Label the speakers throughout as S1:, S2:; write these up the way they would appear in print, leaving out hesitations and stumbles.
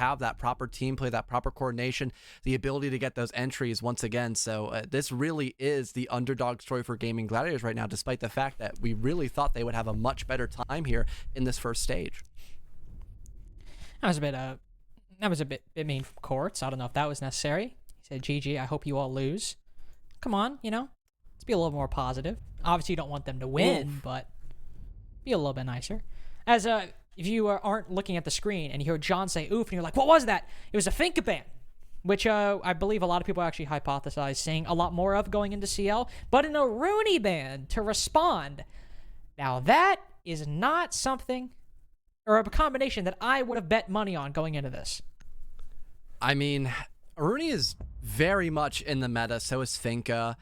S1: have that proper team play, that proper coordination, the ability to get those entries once again. So this really is the underdog story for Gaimin Gladiators right now, despite the fact that we really thought they would have a much better time here in this first stage.
S2: That was a bit mean from Courts. I don't know if that was necessary. He said, GG, I hope you all lose. Come on, let's be a little more positive. Obviously, you don't want them to win, but be a little bit nicer. As if you aren't looking at the screen and you hear John say oof, and you're like, what was that? It was a Finka ban, which I believe a lot of people actually hypothesize seeing a lot more of going into CL, but an Aruni ban to respond. Now, that is not something, or a combination that I would have bet money on going into this.
S1: I mean, Aruni is very much in the meta, so is Finka.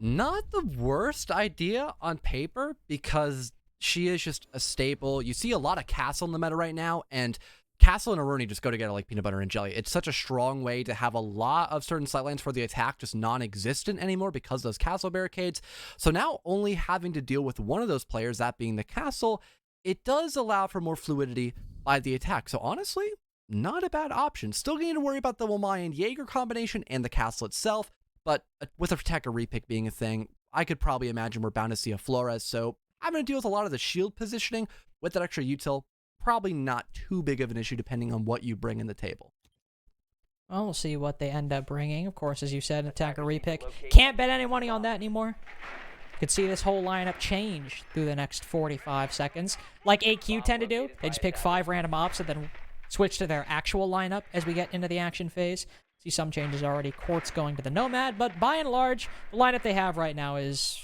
S1: Not the worst idea on paper, because she is just a staple. You see a lot of Castle in the meta right now, and Castle and Aruni just go together like peanut butter and jelly. It's such a strong way to have a lot of certain sightlines for the attack just non-existent anymore because of those Castle barricades. So now only having to deal with one of those players, that being the Castle, it does allow for more fluidity by the attack. So honestly, not a bad option. Still getting to worry about the Wamai and Jaeger combination and the Castle itself, but with a Protector repick being a thing, I could probably imagine we're bound to see a Flores. So I'm going to deal with a lot of the shield positioning with that extra util. Probably not too big of an issue depending on what you bring in the table.
S2: Well, we'll see what they end up bringing. Of course, as you said, attacker repick. Can't bet any money on that anymore. You could see this whole lineup change through the next 45 seconds. Like AQ tend to do. They just pick 5 random ops and then switch to their actual lineup as we get into the action phase. See some changes already. Quartz going to the Nomad, but by and large, the lineup they have right now is,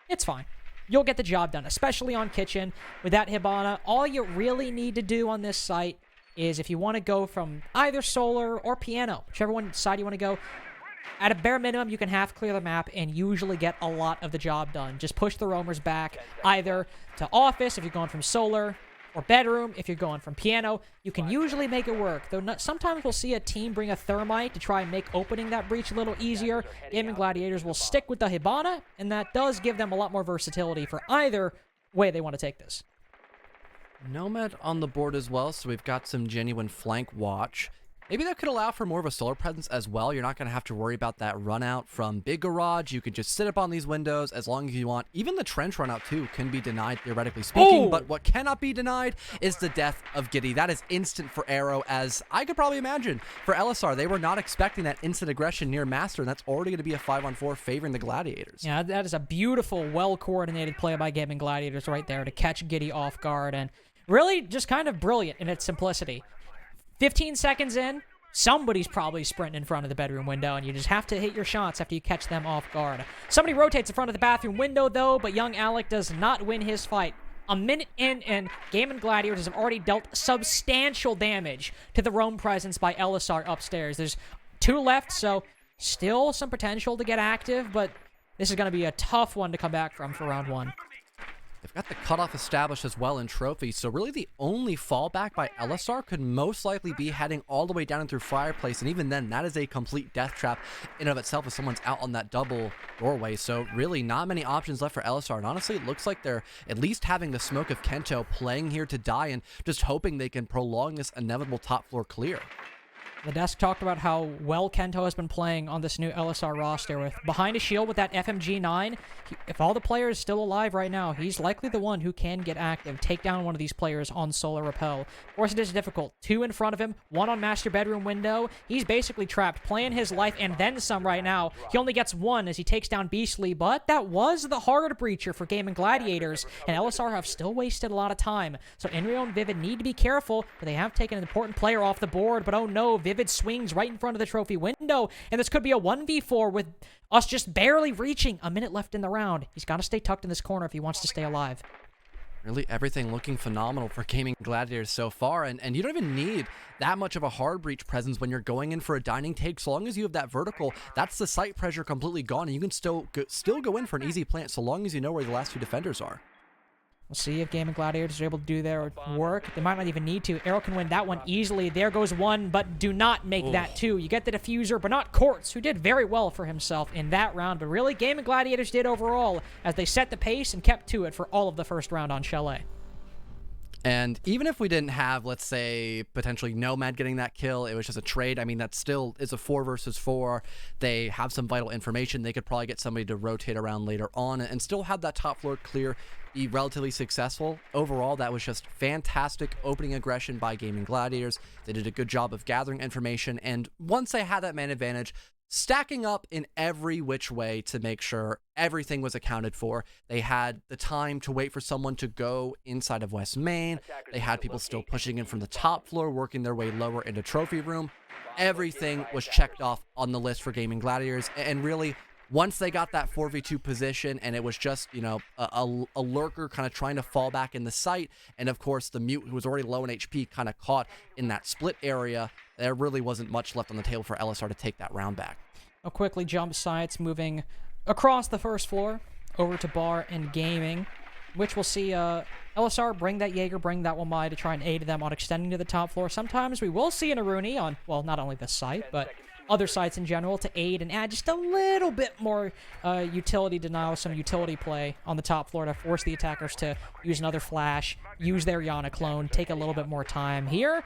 S2: it's fine. You'll get the job done, especially on Kitchen. With that Hibana, all you really need to do on this site is if you want to go from either Solar or Piano, whichever one side you want to go, at a bare minimum, you can half clear the map and usually get a lot of the job done. Just push the roamers back, either to Office if you're going from Solar, or Bedroom if you're going from Piano. You can usually make it work, though sometimes we'll see a team bring a Thermite to try and make opening that breach a little easier. Gaimin Gladiators will stick with the Hibana, and that does give them a lot more versatility for either way they want to take this.
S1: Nomad on the board as well, so we've got some genuine flank watch. Maybe that could allow for more of a solar presence as well. You're not going to have to worry about that run out from Big Garage. You could just sit up on these windows as long as you want. Even the trench run out too can be denied, theoretically speaking. But what cannot be denied is the death of Giddy. That is instant for Arrow, as I could probably imagine for Elyssar. They were not expecting that instant aggression near Master, and that's already going to be a 5-on-4 favoring the Gladiators.
S2: Yeah, that is a beautiful, well-coordinated play by Gaimin Gladiators right there to catch Giddy off guard, and really just kind of brilliant in its simplicity. 15 seconds in, somebody's probably sprinting in front of the bedroom window, and you just have to hit your shots after you catch them off guard. Somebody rotates in front of the bathroom window, though, but young Alec does not win his fight. A minute in, and Gaimin Gladiators have already dealt substantial damage to the roam presence by Elyssar upstairs. There's 2 left, so still some potential to get active, but this is going to be a tough one to come back from for round 1.
S1: They've got the cutoff established as well in Trophy, so really the only fallback by Elyssar could most likely be heading all the way down and through Fireplace, and even then, that is a complete death trap in and of itself if someone's out on that double doorway. So really not many options left for Elyssar, and honestly, it looks like they're at least having the smoke of Kento playing here to die and just hoping they can prolong this inevitable top floor clear.
S2: The desk talked about how well Kento has been playing on this new Elyssar roster with behind a shield with that FMG9. If all the players still alive right now, he's likely the one who can get active, take down one of these players on Solar Repel. Of course, it is difficult. 2 in front of him, 1 on Master Bedroom window. He's basically trapped, playing his life and then some right now. He only gets 1 as he takes down Beastly, but that was the hard breacher for Gaimin Gladiators, and Elyssar have still wasted a lot of time. So Enrio and Vivid need to be careful, but they have taken an important player off the board, but oh no, Vivid swings right in front of the trophy window, and this could be a 1v4 with us just barely reaching a minute left in the round. He's got to stay tucked in this corner if he wants to stay alive.
S1: Really everything looking phenomenal for Gaimin Gladiators so far, and you don't even need that much of a hard breach presence when you're going in for a dining take. So long as you have that vertical, that's the site pressure completely gone, and you can still go in for an easy plant so long as you know where the last 2 defenders are.
S2: We'll see if Gaimin Gladiators are able to do their work. They might not even need to. Arrow can win that one easily. There goes 1, but do not make that 2. You get the diffuser, but not Quartz, who did very well for himself in that round. But really, Gaimin Gladiators did overall as they set the pace and kept to it for all of the first round on Chalet.
S1: And even if we didn't have, let's say, potentially Nomad getting that kill, it was just a trade. I mean, that still is a 4 versus 4. They have some vital information. They could probably get somebody to rotate around later on and still have that top floor clear, be relatively successful. Overall, that was just fantastic opening aggression by Gaimin Gladiators. They did a good job of gathering information, and once they had that man advantage, stacking up in every which way to make sure everything was accounted for. They had the time to wait for someone to go inside of West Main. They had people still pushing in from the top floor, working their way lower into Trophy Room. Everything was checked off on the list for Gaimin Gladiators, and really, once they got that 4v2 position and it was just, you know, a lurker kind of trying to fall back in the site, and of course the mute who was already low in HP kind of caught in that split area, there really wasn't much left on the table for Elyssar to take that round back.
S2: A quickly jump sites moving across the first floor over to Bar and Gaming, which we'll see Elyssar bring that Jaeger, bring that Wamai to try and aid them on extending to the top floor. Sometimes we will see an Aruni on, well, not only this site, but other sites in general to aid and add just a little bit more utility denial, some utility play on the top floor to force the attackers to use another flash, use their Yana clone, take a little bit more time. Here,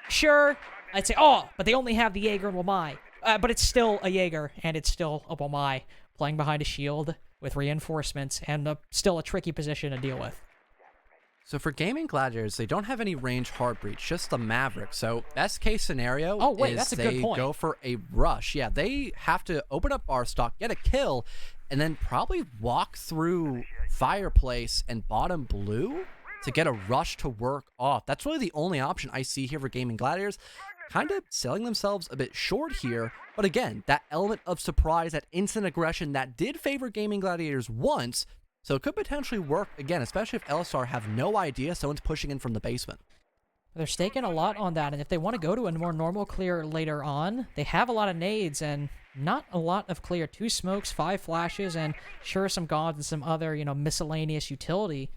S2: sure, I'd say, oh, but they only have the Jaeger and Wamai. But it's still a Jaeger, and it's still a Wamai playing behind a shield with reinforcements, and still a tricky position to deal with.
S1: So for Gaimin Gladiators, they don't have any range hard breach, just the Maverick. So best case scenario is
S2: that's a
S1: they
S2: good point.
S1: go for a rush. Yeah, they have to open up bar stock, get a kill, and then probably walk through Fireplace and bottom blue to get a rush to work off. That's really the only option I see here for Gaimin Gladiators. Kind of selling themselves a bit short here, but again, that element of surprise, that instant aggression that did favor Gaimin Gladiators once, so it could potentially work again, especially if Elyssar have no idea someone's pushing in from the basement.
S2: They're staking a lot on that, and if they want to go to a more normal clear later on, they have a lot of nades and not a lot of clear. 2 smokes, 5 flashes, and sure, some gods and some other, you know, miscellaneous utility.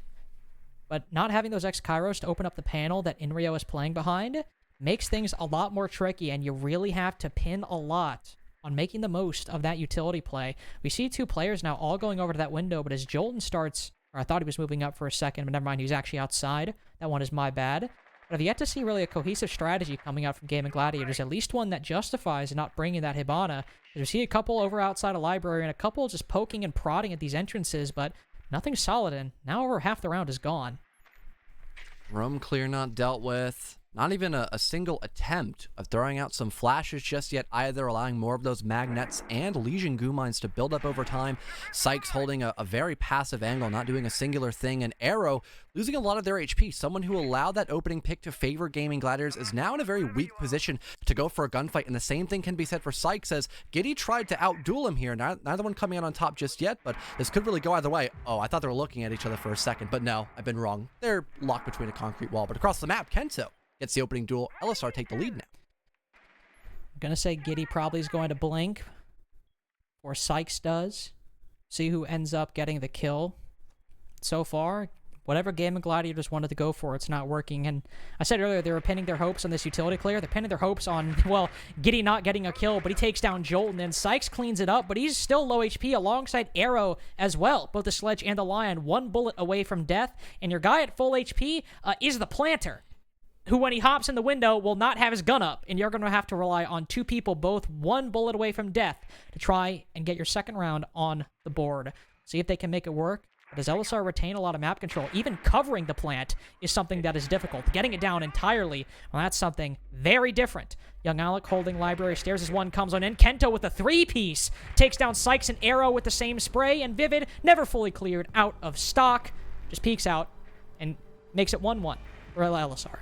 S2: But not having those X-Kairos to open up the panel that Inrio is playing behind makes things a lot more tricky, and you really have to pin a lot on making the most of that utility play. We see 2 players now all going over to that window, but as Jolton starts, or I thought he was moving up for a second, but never mind, he was actually outside. That one is my bad. But I've yet to see really a cohesive strategy coming out from Gaimin Gladiators, at least one that justifies not bringing that Hibana. We see a couple over outside a library, and a couple just poking and prodding at these entrances, but nothing solid, and now over half the round is gone.
S1: Roam clear not dealt with. Not even a single attempt of throwing out some flashes just yet either, allowing more of those magnets and Legion goo mines to build up over time. Sykes holding a very passive angle, not doing a singular thing, and Arrow losing a lot of their HP. Someone who allowed that opening pick to favor Gaimin Gladiators is now in a very weak position to go for a gunfight, and the same thing can be said for Sykes, as Giddy tried to outduel him here. Neither one coming out on top just yet, but this could really go either way. Oh, I thought they were looking at each other for a second, but no, I've been wrong. They're locked between a concrete wall, but across the map, Kento gets the opening duel. Elyssar take the lead now.
S2: I'm going to say Giddy probably is going to blink, or Sykes does. See who ends up getting the kill. So far, whatever Gaimin Gladiators wanted to go for, it's not working. And I said earlier, they were pinning their hopes on this utility clear. They're pinning their hopes on, well, Giddy not getting a kill, but he takes down Jolton, and Sykes cleans it up, but he's still low HP alongside Arrow as well. Both the Sledge and the Lion, 1 bullet away from death, and your guy at full HP is the Planter, who, when he hops in the window, will not have his gun up, and you're going to have to rely on 2 people, both 1 bullet away from death, to try and get your second round on the board. See if they can make it work. But does Elyssar retain a lot of map control? Even covering the plant is something that is difficult. Getting it down entirely, well, that's something very different. Young Alec holding library stairs as one comes on in. Kento with a 3-piece takes down Sykes and Arrow with the same spray, and Vivid, never fully cleared, out of stock, just peeks out and makes it 1-1 for Elyssar.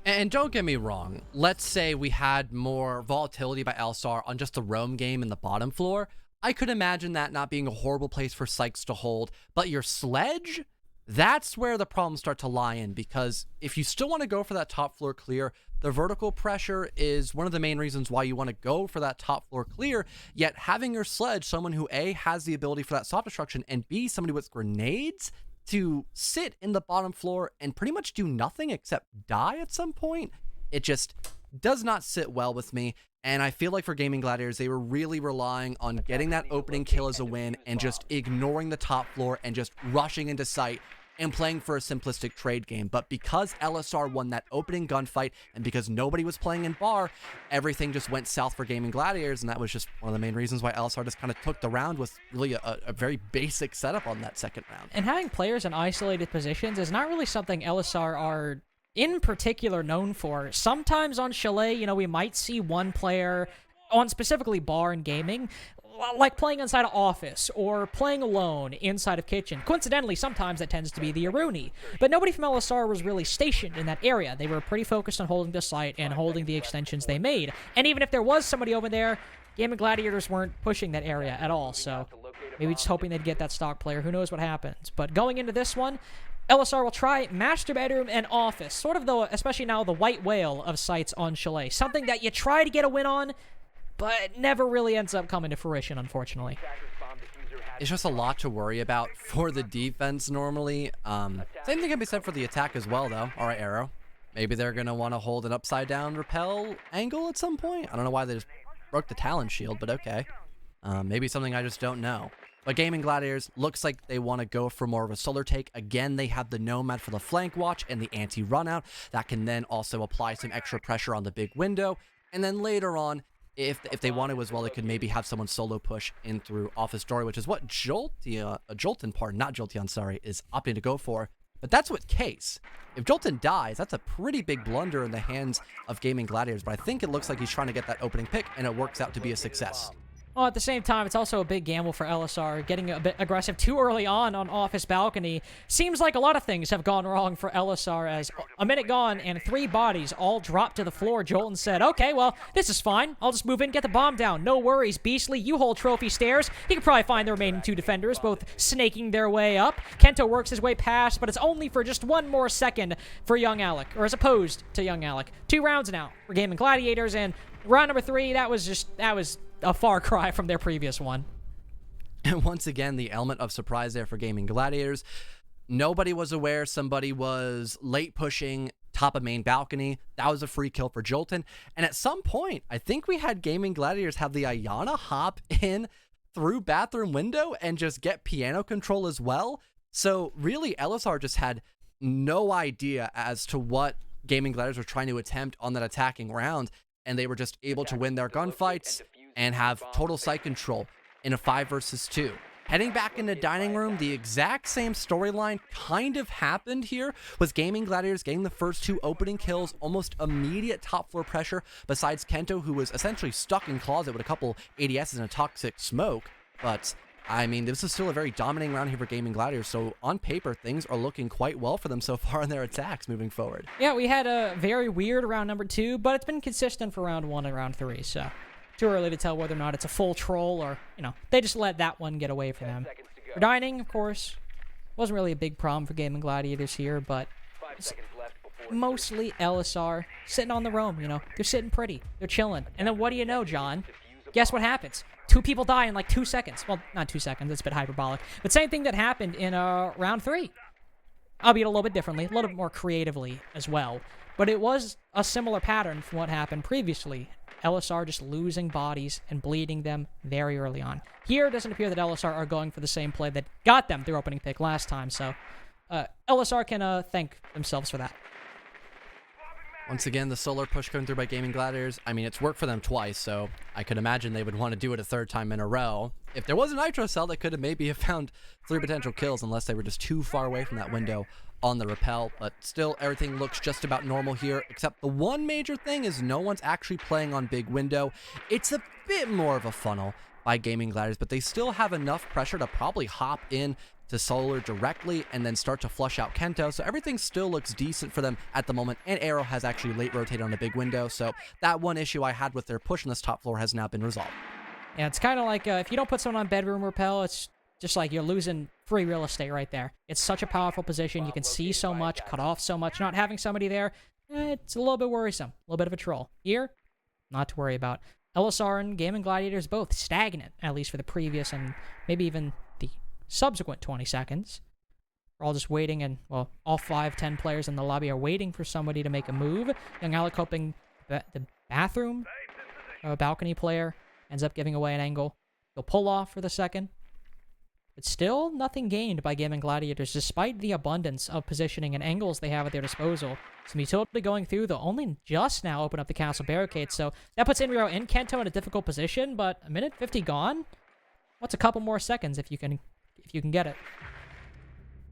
S1: And don't get me wrong, let's say we had more volatility by Elyssar on just the roam game in the bottom floor. I could imagine that not being a horrible place for Sykes to hold, but your Sledge, that's where the problems start to lie in, because if you still want to go for that top floor clear, the vertical pressure is one of the main reasons why you want to go for that top floor clear, yet having your Sledge, someone who A, has the ability for that soft destruction, and B, somebody with grenades, to sit in the bottom floor and pretty much do nothing except die at some point, it just does not sit well with me. And I feel like for Gaimin Gladiators, they were really relying on getting that opening kill as a win and just ignoring the top floor and just rushing into sight, and playing for a simplistic trade game. But because Elyssar won that opening gunfight, and because nobody was playing in bar, everything just went south for Gaimin Gladiators, and that was just one of the main reasons why Elyssar just kind of took the round with really a very basic setup on that second round.
S2: And having players in isolated positions is not really something Elyssar are in particular known for. Sometimes on Chalet, you know, we might see one player on specifically bar and gaming, like playing inside of office or playing alone inside of kitchen. Coincidentally, sometimes that tends to be the Aruni. But nobody from Elyssar was really stationed in that area. They were pretty focused on holding the site and holding the extensions they made. And even if there was somebody over there, Gaimin Gladiators weren't pushing that area at all. So maybe just hoping they'd get that stock player. Who knows what happens. But going into this one, Elyssar will try master bedroom and office. Sort of the, especially now, the white whale of sites on Chalet. Something that you try to get a win on, but never really ends up coming to fruition, unfortunately.
S1: It's just a lot to worry about for the defense normally. Same thing can be said for the attack as well, though. All right, Arrow. Maybe they're going to want to hold an upside-down repel angle at some point. I don't know why they just broke the Talon Shield, but okay. Maybe something I just don't know. But Gaimin Gladiators looks like they want to go for more of a solar take. Again, they have the Nomad for the flank watch and the anti-runout. That can then also apply some extra pressure on the big window. And then later on, if they want to as well, they could maybe have someone solo push in through office doorway, which is what Jolteon, is opting to go for. But that's what Case. If Jolteon dies, that's a pretty big blunder in the hands of Gaimin Gladiators. But I think it looks like he's trying to get that opening pick, and it works out to be a success.
S2: Well, at the same time, it's also a big gamble for Elyssar. Getting a bit aggressive too early on office balcony. Seems like a lot of things have gone wrong for Elyssar, as a minute gone and 3 bodies all dropped to the floor. Jolton said, okay, well, this is fine. I'll just move in, get the bomb down. No worries, Beastly. You hold trophy stairs. He can probably find the remaining 2 defenders, both snaking their way up. Kento works his way past, but it's only for just 1 more second for Young Alec, or as opposed to Young Alec. 2 rounds now for Gaimin Gladiators, and round number 3, that was a far cry from their previous one.
S1: And once again, the element of surprise there for Gaimin Gladiators. Nobody was aware somebody was late pushing top of main balcony. That was a free kill for Jolton. And at some point, I think we had Gaimin Gladiators have the Ayana hop in through bathroom window and just get piano control as well. So really, Elyssar just had no idea as to what Gaimin Gladiators were trying to attempt on that attacking round. And they were just able to win their gunfights and have total site control in a 5 versus 2. Heading back into dining room, the exact same storyline kind of happened here, with Gaimin Gladiators getting the first 2 opening kills, almost immediate top floor pressure, besides Kento, who was essentially stuck in closet with a couple ADSs and a toxic smoke. But I mean, this is still a very dominating round here for Gaimin Gladiators, so on paper, things are looking quite well for them so far in their attacks moving forward.
S2: Yeah, we had a very weird round number 2, but it's been consistent for round 1 and round 3, so too early to tell whether or not it's a full troll or, you know, they just let that one get away from them. For dining, of course, wasn't really a big problem for Gaimin Gladiators here, but mostly Elyssar sitting on the roam, you know. They're sitting pretty. They're chilling. And then what do you know, John? Guess what happens? 2 people die in like 2 seconds. Well, not 2 seconds. It's a bit hyperbolic. But same thing that happened in round 3. Albeit a little bit differently, a little bit more creatively as well. But it was a similar pattern from what happened previously. Elyssar just losing bodies and bleeding them very early on. Here, it doesn't appear that Elyssar are going for the same play that got them their opening pick last time, so Elyssar can thank themselves for that.
S1: Once again, the solar push coming through by Gaimin Gladiators. I mean, it's worked for them twice, so I could imagine they would want to do it a 3rd time in a row. If there was a Nitro Cell, they could have maybe found 3 potential kills, unless they were just too far away from that window on the rappel. But still, everything looks just about normal here, except the one major thing is no one's actually playing on big window. It's a bit more of a funnel by Gaimin Gladiators, but they still have enough pressure to probably hop in to solar directly and then start to flush out Kento, so everything still looks decent for them at the moment, and Arrow has actually late rotated on the big window, so that one issue I had with their push on this top floor has now been resolved.
S2: Yeah, it's kind of like if you don't put someone on bedroom rappel, it's just like you're losing free real estate right there. It's such a powerful position. You can see so much, cut off so much. Not having somebody there, it's a little bit worrisome. A little bit of a troll. Here, not to worry about. Elyssar and Gaimin Gladiators both stagnant, at least for the previous and maybe even the subsequent 20 seconds. We're all just waiting, and, well, all 5-10 players in the lobby are waiting for somebody to make a move. Young Alec hoping the bathroom balcony player ends up giving away an angle. He'll pull off for the second. but still nothing gained by Gaimin Gladiators, despite the abundance of positioning and angles they have at their disposal. Some utility going through, they'll only just now open up the castle barricade, so that puts Inrio and Kento in a difficult position, but a minute 50 gone? What's a couple more seconds if you can get it?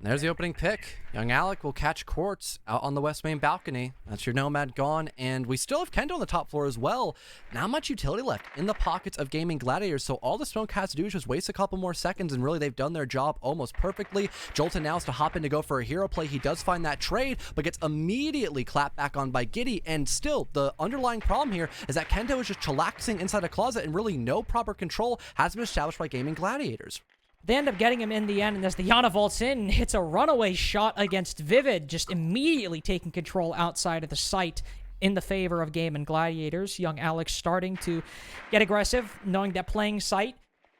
S1: There's the opening pick. Young Alec will catch Quartz out on the west main balcony. That's your Nomad gone, and we still have Kendo on the top floor as well. Not much utility left in the pockets of Gaimin Gladiators, so all the Smoke has to do is just waste a couple more seconds, and really they've done their job almost perfectly. Jolton now has to hop in to go for a hero play. He does find that trade, but gets immediately clapped back on by Giddy, and still, the underlying problem here is that Kendo is just chillaxing inside a closet, and really no proper control has been established by Gaimin Gladiators.
S2: They end up getting him in the end, and as the Yana vaults in, hits a runaway shot against Vivid, just immediately taking control outside of the site in the favor of Gaimin Gladiators. Young Alex starting to get aggressive, knowing that playing site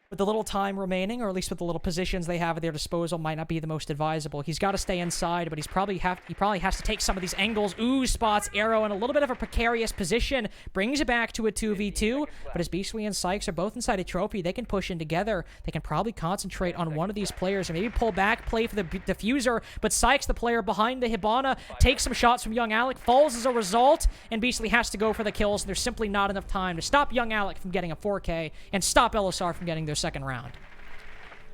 S2: with the little time remaining, or at least with the little positions they have at their disposal, might not be the most advisable. He's got to stay inside, but he probably has to take some of these angles. Ooh, spots Arrow in a little bit of a precarious position, brings it back to a 2v2, but as Beastly and Sykes are both inside a trophy, they can push in together. They can probably concentrate on one of these players, and maybe pull back, play for the diffuser, but Sykes, the player behind the Hibana, takes some shots from Young Alec, falls as a result, and Beastly has to go for the kills, and there's simply not enough time to stop Young Alec from getting a 4K, and stop Elyssar from getting their second round.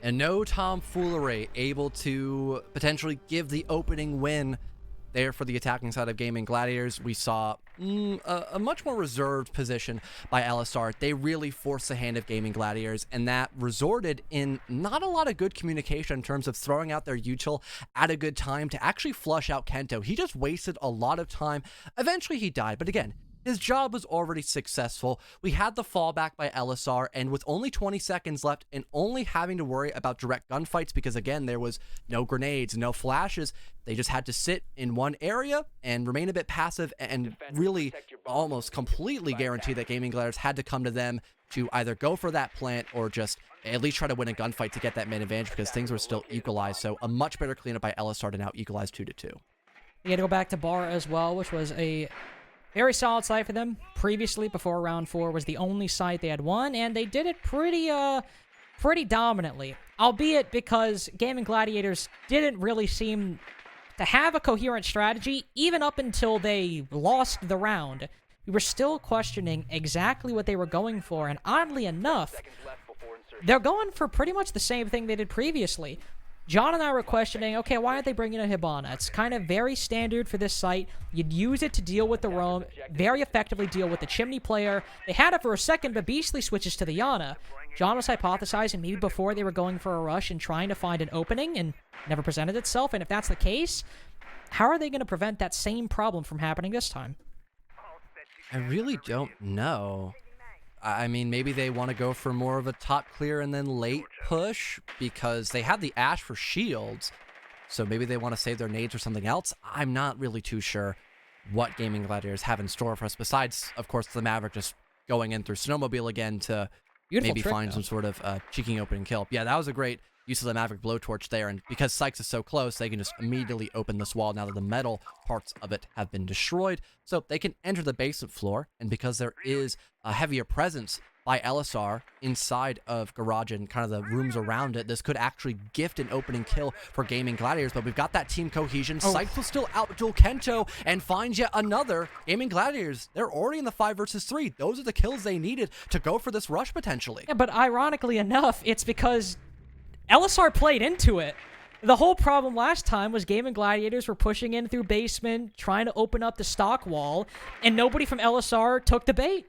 S1: And no tomfoolery, able to potentially give the opening win there for the attacking side of Gaimin Gladiators. We saw a much more reserved position by Elyssar. They really forced the hand of Gaimin Gladiators, and that resorted in not a lot of good communication in terms of throwing out their util at a good time to actually flush out Kento. He just wasted a lot of time. Eventually he died, but again, his job was already successful. We had the fallback by Elyssar, and with only 20 seconds left and only having to worry about direct gunfights because, again, there was no grenades, no flashes, they just had to sit in one area and remain a bit passive and really almost completely guarantee that Gaimin Gladiators had to come to them to either go for that plant or just at least try to win a gunfight to get that main advantage because things were still equalized. So a much better cleanup by Elyssar to now equalize 2-2.
S2: We had to go back to Bar as well, which was a very solid site for them. Previously, before round 4, was the only site they had won, and they did it pretty dominantly. Albeit because Gaimin Gladiators didn't really seem to have a coherent strategy, even up until they lost the round. We were still questioning exactly what they were going for, and oddly enough, they're going for pretty much the same thing they did previously. John and I were questioning, okay, why aren't they bringing a Hibana? It's kind of very standard for this site. You'd use it to deal with the roam, very effectively deal with the Chimney player. They had it for a second, but Beastly switches to the Yana. John was hypothesizing maybe before they were going for a rush and trying to find an opening, and never presented itself. And if that's the case, how are they going to prevent that same problem from happening this time?
S1: I really don't know. I mean, maybe they want to go for more of a top clear and then late push because they had the Ash for shields. So maybe they want to save their nades or something else. I'm not really too sure what Gaimin Gladiators have in store for us besides, of course, the Maverick just going in through Snowmobile again to maybe find some sort of cheeking opening kill. Yeah, that was a great use of the Maverick blowtorch there, and because Sykes is so close, they can just immediately open this wall now that the metal parts of it have been destroyed, so they can enter the basement floor, and because there is a heavier presence by Elyssar inside of Garage and kind of the rooms around it, this could actually gift an opening kill for Gaimin Gladiators, but we've got that team cohesion. Sykes will still outduel Kento and finds yet another. Gaimin Gladiators, they're already in the 5 versus 3. Those are the kills they needed to go for this rush potentially.
S2: Yeah, but ironically enough, it's because Elyssar played into it. The whole problem last time was Gaimin Gladiators were pushing in through basement, trying to open up the stock wall, and nobody from Elyssar took the bait.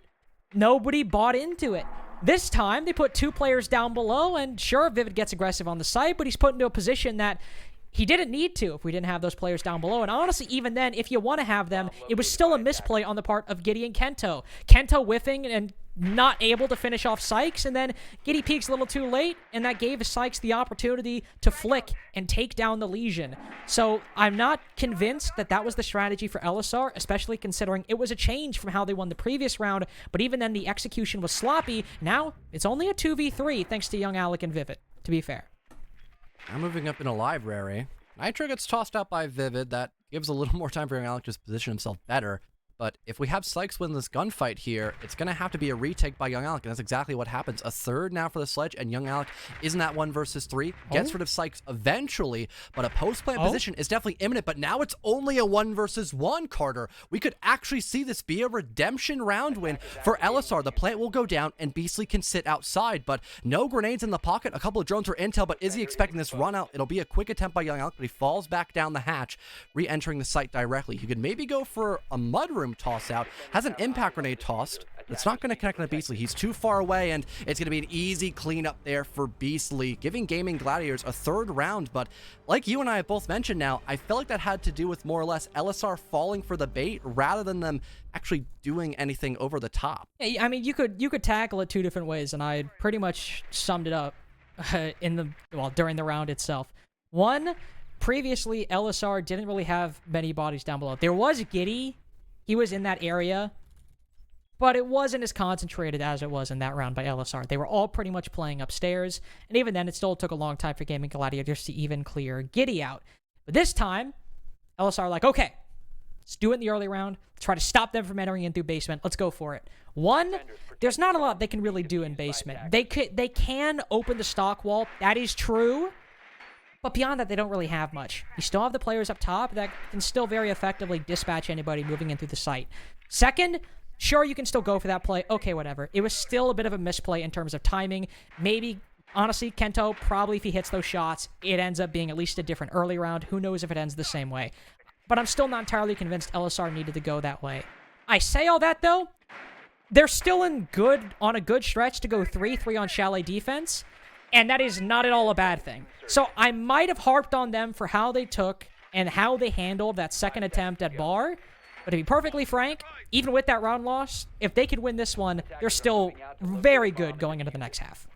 S2: Nobody bought into it. This time, they put 2 players down below, and sure, Vivid gets aggressive on the side, but he's put into a position that he didn't need to if we didn't have those players down below. And honestly, even then, if you want to have them, it was still a misplay on the part of Giddy and Kento. Kento whiffing and not able to finish off Sykes, and then Giddy peaks a little too late, and that gave Sykes the opportunity to flick and take down the Legion. So I'm not convinced that that was the strategy for Elyssar, especially considering it was a change from how they won the previous round, but even then the execution was sloppy. Now it's only a 2v3 thanks to Young Alec and Vivid, to be fair.
S1: Now moving up in a library, Nitro gets tossed out by Vivid. That gives a little more time for Young Alec to position himself better. But if we have Sykes win this gunfight here, it's going to have to be a retake by Young Alec, and that's exactly what happens. A third now for the Sledge, and Young Alec is in that 1 versus 3. Gets rid of Sykes eventually, but a post-plant position is definitely imminent, but now it's only a 1 versus 1, Carter. We could actually see this be a redemption round win for Elyssar. The plant will go down, and Beastly can sit outside, but no grenades in the pocket. A couple of drones for intel, but is he expecting this run out? It'll be a quick attempt by Young Alec, but he falls back down the hatch, re-entering the site directly. He could maybe go for a mudroom toss out, has an impact grenade tossed. It's not going to connect on Beastly. He's too far away, and it's going to be an easy cleanup there for Beastly, giving Gaimin Gladiators a 3rd round. But like you and I have both mentioned now, I felt like that had to do with more or less Elyssar falling for the bait rather than them actually doing anything over the top.
S2: I mean, you could tackle it 2 different ways, and I pretty much summed it up during the round itself. One, previously Elyssar didn't really have many bodies down below. There was Giddy. He was in that area, but it wasn't as concentrated as it was in that round by Elyssar. They were all pretty much playing upstairs, and even then, it still took a long time for Gaimin Gladiators to even clear Giddy out. But this time, Elyssar like, okay, let's do it in the early round. Let's try to stop them from entering in through basement. Let's go for it. One, there's not a lot they can really do in basement. They can open the stock wall. That is true. But beyond that, they don't really have much. You still have the players up top that can still very effectively dispatch anybody moving in through the site. Second, sure, you can still go for that play. Okay, whatever. It was still a bit of a misplay in terms of timing. Maybe, honestly, Kento, probably if he hits those shots, it ends up being at least a different early round. Who knows if it ends the same way. But I'm still not entirely convinced Elyssar needed to go that way. I say all that, though. They're still on a good stretch to go 3-3 on Chalet defense. And that is not at all a bad thing. So I might have harped on them for how they took and how they handled that second attempt at bar. But to be perfectly frank, even with that round loss, if they could win this one, they're still very good going into the next half.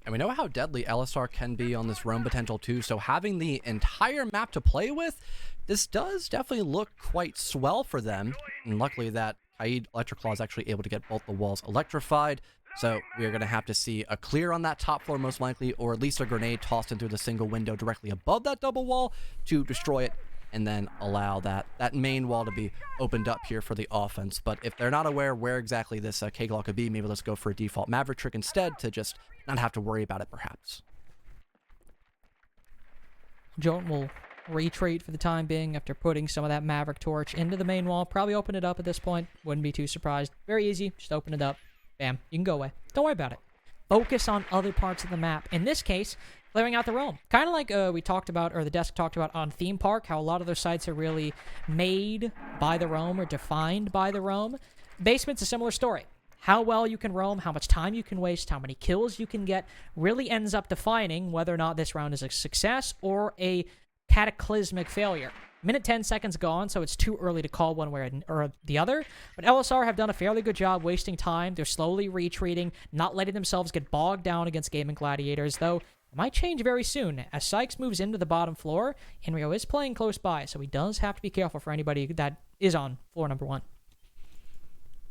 S1: And we know how deadly Elyssar can be on this roam potential too, so having the entire map to play with, this does definitely look quite swell for them. And luckily that Kaid Electroclaw is actually able to get both the walls electrified. So we are going to have to see a clear on that top floor most likely, or at least a grenade tossed into the single window directly above that double wall to destroy it, and then allow that main wall to be opened up here for the offense. But if they're not aware where exactly this K-Glock could be, maybe let's go for a default Maverick trick instead to just not have to worry about it perhaps.
S2: Jolton will retreat for the time being after putting some of that Maverick torch into the main wall. Probably open it up at this point. Wouldn't be too surprised. Very easy. Just open it up. Bam. You can go away. Don't worry about it. Focus on other parts of the map. In this case, clearing out the roam. Kind of like we talked about, or the desk talked about on Theme Park, how a lot of their sites are really made by the roam or defined by the roam. Basement's a similar story. How well you can roam, how much time you can waste, how many kills you can get, really ends up defining whether or not this round is a success or a cataclysmic failure. Minute 10 seconds gone, so it's too early to call one way or the other. But Elyssar have done a fairly good job wasting time. They're slowly retreating, not letting themselves get bogged down against Gaimin Gladiators, though it might change very soon. As Sykes moves into the bottom floor, Inrio is playing close by, so he does have to be careful for anybody that is on floor number 1.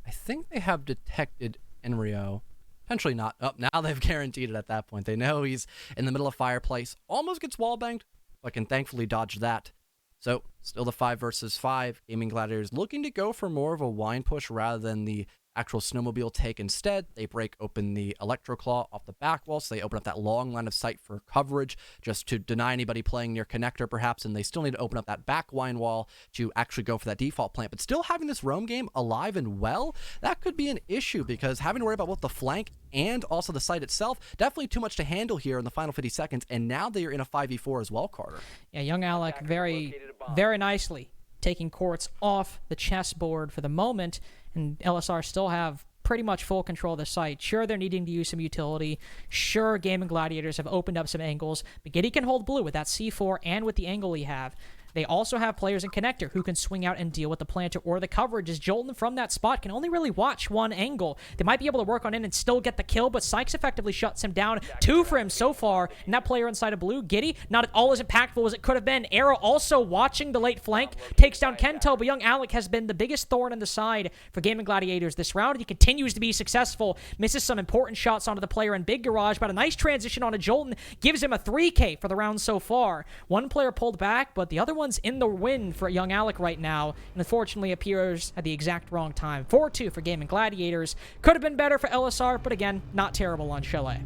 S1: I think they have detected Inrio. Potentially not. Oh, now they've guaranteed it at that point. They know he's in the middle of fireplace. Almost gets wallbanged, but can thankfully dodge that. So, still the 5 versus 5. Gaimin Gladiators looking to go for more of a wine push rather than the actual snowmobile take. Instead, they break open the Electroclaw off the back wall, so they open up that long line of sight for coverage, just to deny anybody playing near connector, perhaps, and they still need to open up that back wine wall to actually go for that default plant. But still having this roam game alive and well, that could be an issue, because having to worry about both the flank and also the site itself, definitely too much to handle here in the final 50 seconds, and now they are in a 5v4 as well, Carter.
S2: Yeah, Young Alec very, very nicely taking courts off the chessboard for the moment, and Elyssar still have pretty much full control of the site. Sure, they're needing to use some utility. Sure, Gaimin Gladiators have opened up some angles, but Giddy can hold blue with that C4 and with the angle he have. They also have players in connector who can swing out and deal with the planter or the coverage, as Jolton from that spot can only really watch one angle. They might be able to work on it and still get the kill, but Sykes effectively shuts him down. 2 for him so far, and that player inside of blue, Giddy, not at all as impactful as it could have been. Arrow also watching the late flank, takes down Kento, but Young Alec has been the biggest thorn in the side for Gaimin Gladiators this round. He continues to be successful, misses some important shots onto the player in Big Garage, but a nice transition onto Jolton gives him a 3K for the round so far. One player pulled back, but the other one everyone's in the win for Young Alec right now, and unfortunately appears at the exact wrong time. 4-2 for Gaimin Gladiators. Could have been better for Elyssar, but again, not terrible on Chalet.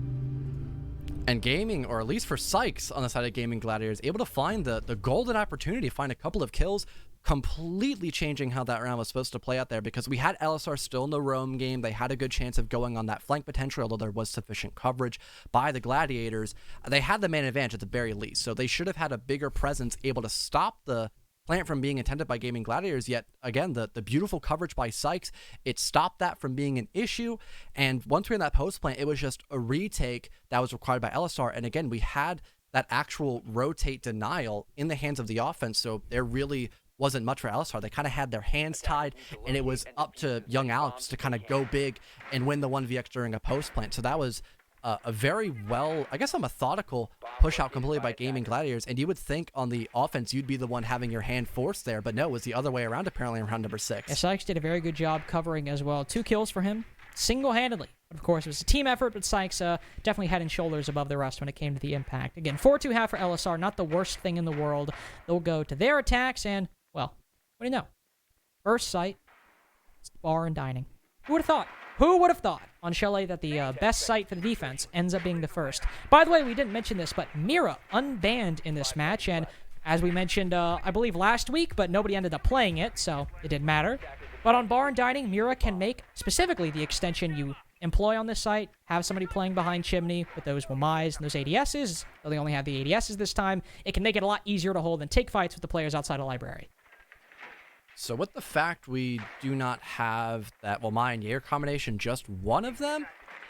S1: And Gaming, or at least for Sykes on the side of Gaimin Gladiators, able to find the golden opportunity to find a couple of kills, completely changing how that round was supposed to play out there, because we had Elyssar still in the roam game. They had a good chance of going on that flank potential, although there was sufficient coverage by the Gladiators. They had the man advantage at the very least, so they should have had a bigger presence able to stop the plant from being attempted by Gaimin Gladiators. Yet again, the beautiful coverage by Sykes, it stopped that from being an issue. And once we were in that post plant, it was just a retake that was required by Elyssar. And again, we had that actual rotate denial in the hands of the offense, so there really wasn't much for Elyssar. They kind of had their hands tied, and it was up to Young Alex to kind of go big and win the 1vx during a post plant. So that was a very well, I guess, a methodical push out completely by Gaimin Gladiators. And you would think on the offense you'd be the one having your hand forced there, but no, it was the other way around apparently in round number 6.
S2: Yeah, Sykes did a very good job covering as well. 2 kills for him, single-handedly. Of course, it was a team effort, but Sykes definitely head and shoulders above the rest when it came to the impact. Again, 4-2 half for Elyssar, not the worst thing in the world. They'll go to their attacks, and, well, what do you know? First sight, bar and dining. Who would have thought? Who would have thought on Chalet that the best site for the defense ends up being the first? By the way, we didn't mention this, but Mira unbanned in this match, and as we mentioned, I believe last week, but nobody ended up playing it, so it didn't matter. But on Bar and Dining, Mira can make specifically the extension you employ on this site, have somebody playing behind Chimney with those Wamais and those ADSs, though they only have the ADSs this time. It can make it a lot easier to hold and take fights with the players outside of Library.
S1: So with the fact we do not have that Wamai and Jaeger combination, just one of them,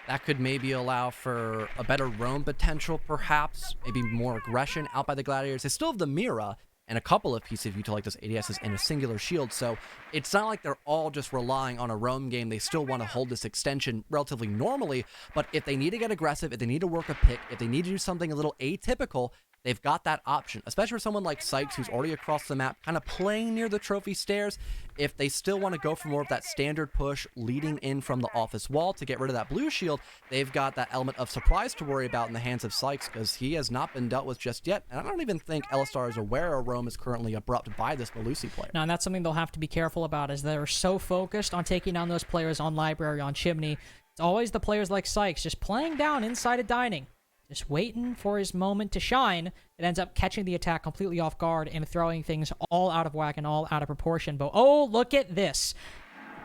S1: that could maybe allow for a better roam potential, perhaps, maybe more aggression out by the Gladiators. They still have the Mira and a couple of PCV to like those ADSs and a singular shield, so it's not like they're all just relying on a roam game. They still want to hold this extension relatively normally, but if they need to get aggressive, if they need to work a pick, if they need to do something a little atypical, they've got that option, especially for someone like Sykes, who's already across the map, kind of playing near the trophy stairs. If they still want to go for more of that standard push leading in from the office wall to get rid of that blue shield, they've got that element of surprise to worry about in the hands of Sykes, because he has not been dealt with just yet. And I don't even think Elyssar is aware a roam is currently abrupt by this Malusi player.
S2: No, and that's something they'll have to be careful about, is they're so focused on taking down those players on Library, on Chimney. It's always the players like Sykes just playing down inside of Dining, just waiting for his moment to shine. It ends up catching the attack completely off guard and throwing things all out of whack and all out of proportion. But oh, look at this.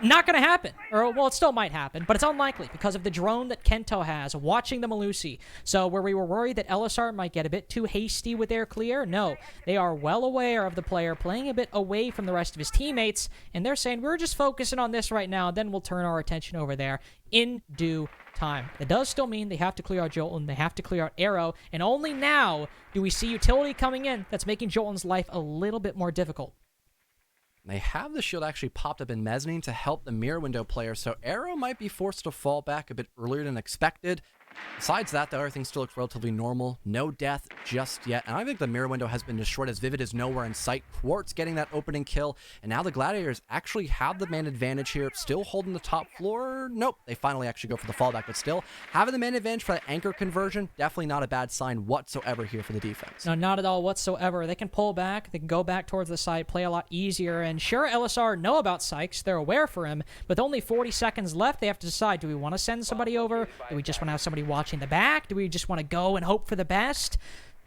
S2: Not going to happen. Or, well, it still might happen, but it's unlikely because of the drone that Kento has watching the Malusi. So where we were worried that Elyssar might get a bit too hasty with their clear, no. They are well aware of the player playing a bit away from the rest of his teammates, and they're saying, we're just focusing on this right now, then we'll turn our attention over there in due time. It does still mean they have to clear out Jolton, they have to clear out Arrow, and only now do we see utility coming in that's making Jolton's life a little bit more difficult.
S1: They have the shield actually popped up in Mezzanine to help the mirror window player, so Arrow might be forced to fall back a bit earlier than expected. Besides that, though, everything still looks relatively normal. No death just yet. And I think the mirror window has been destroyed, as Vivid is nowhere in sight. Quartz getting that opening kill. And now the Gladiators actually have the man advantage here. Still holding the top floor. Nope. They finally actually go for the fallback. But still, having the man advantage for that anchor conversion, definitely not a bad sign whatsoever here for the defense.
S2: No, not at all whatsoever. They can pull back. They can go back towards the side, play a lot easier. And sure, Elyssar know about Sykes. They're aware for him. With only 40 seconds left, they have to decide, do we want to send somebody over? Do we just want to have somebody watching the back? Do we just want to go and hope for the best?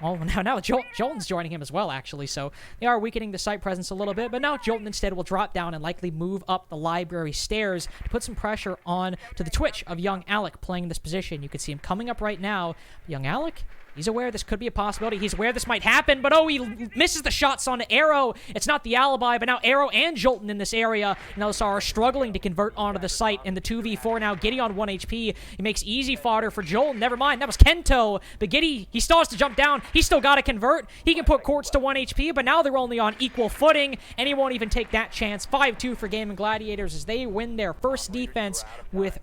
S2: Well, now Jolton's joining him as well, actually, so they are weakening the site presence a little bit, but now Jolton instead will drop down and likely move up the Library stairs to put some pressure on to the Twitch of Young Alec playing this position. You can see him coming up right now. Young Alec, he's aware this could be a possibility. He's aware this might happen, but oh, he misses the shots on Arrow. It's not the alibi, but now Arrow and Jolton in this area. And Elyssar are struggling to convert onto the site in the 2v4 now. Giddy on 1 HP. He makes easy fodder for Jolton. Never mind, that was Kento. But Giddy, he still has to jump down. He's still got to convert. He can put Quartz to 1 HP, but now they're only on equal footing, and he won't even take that chance. 5-2 for Gaimin Gladiators as they win their first defense with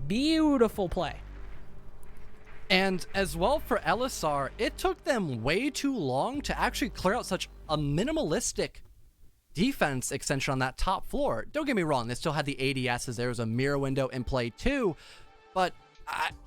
S2: beautiful play.
S1: And as well for Elyssar, it took them way too long to actually clear out such a minimalistic defense extension on that top floor. Don't get me wrong, they still had the ADSs. There was a mirror window in play too, but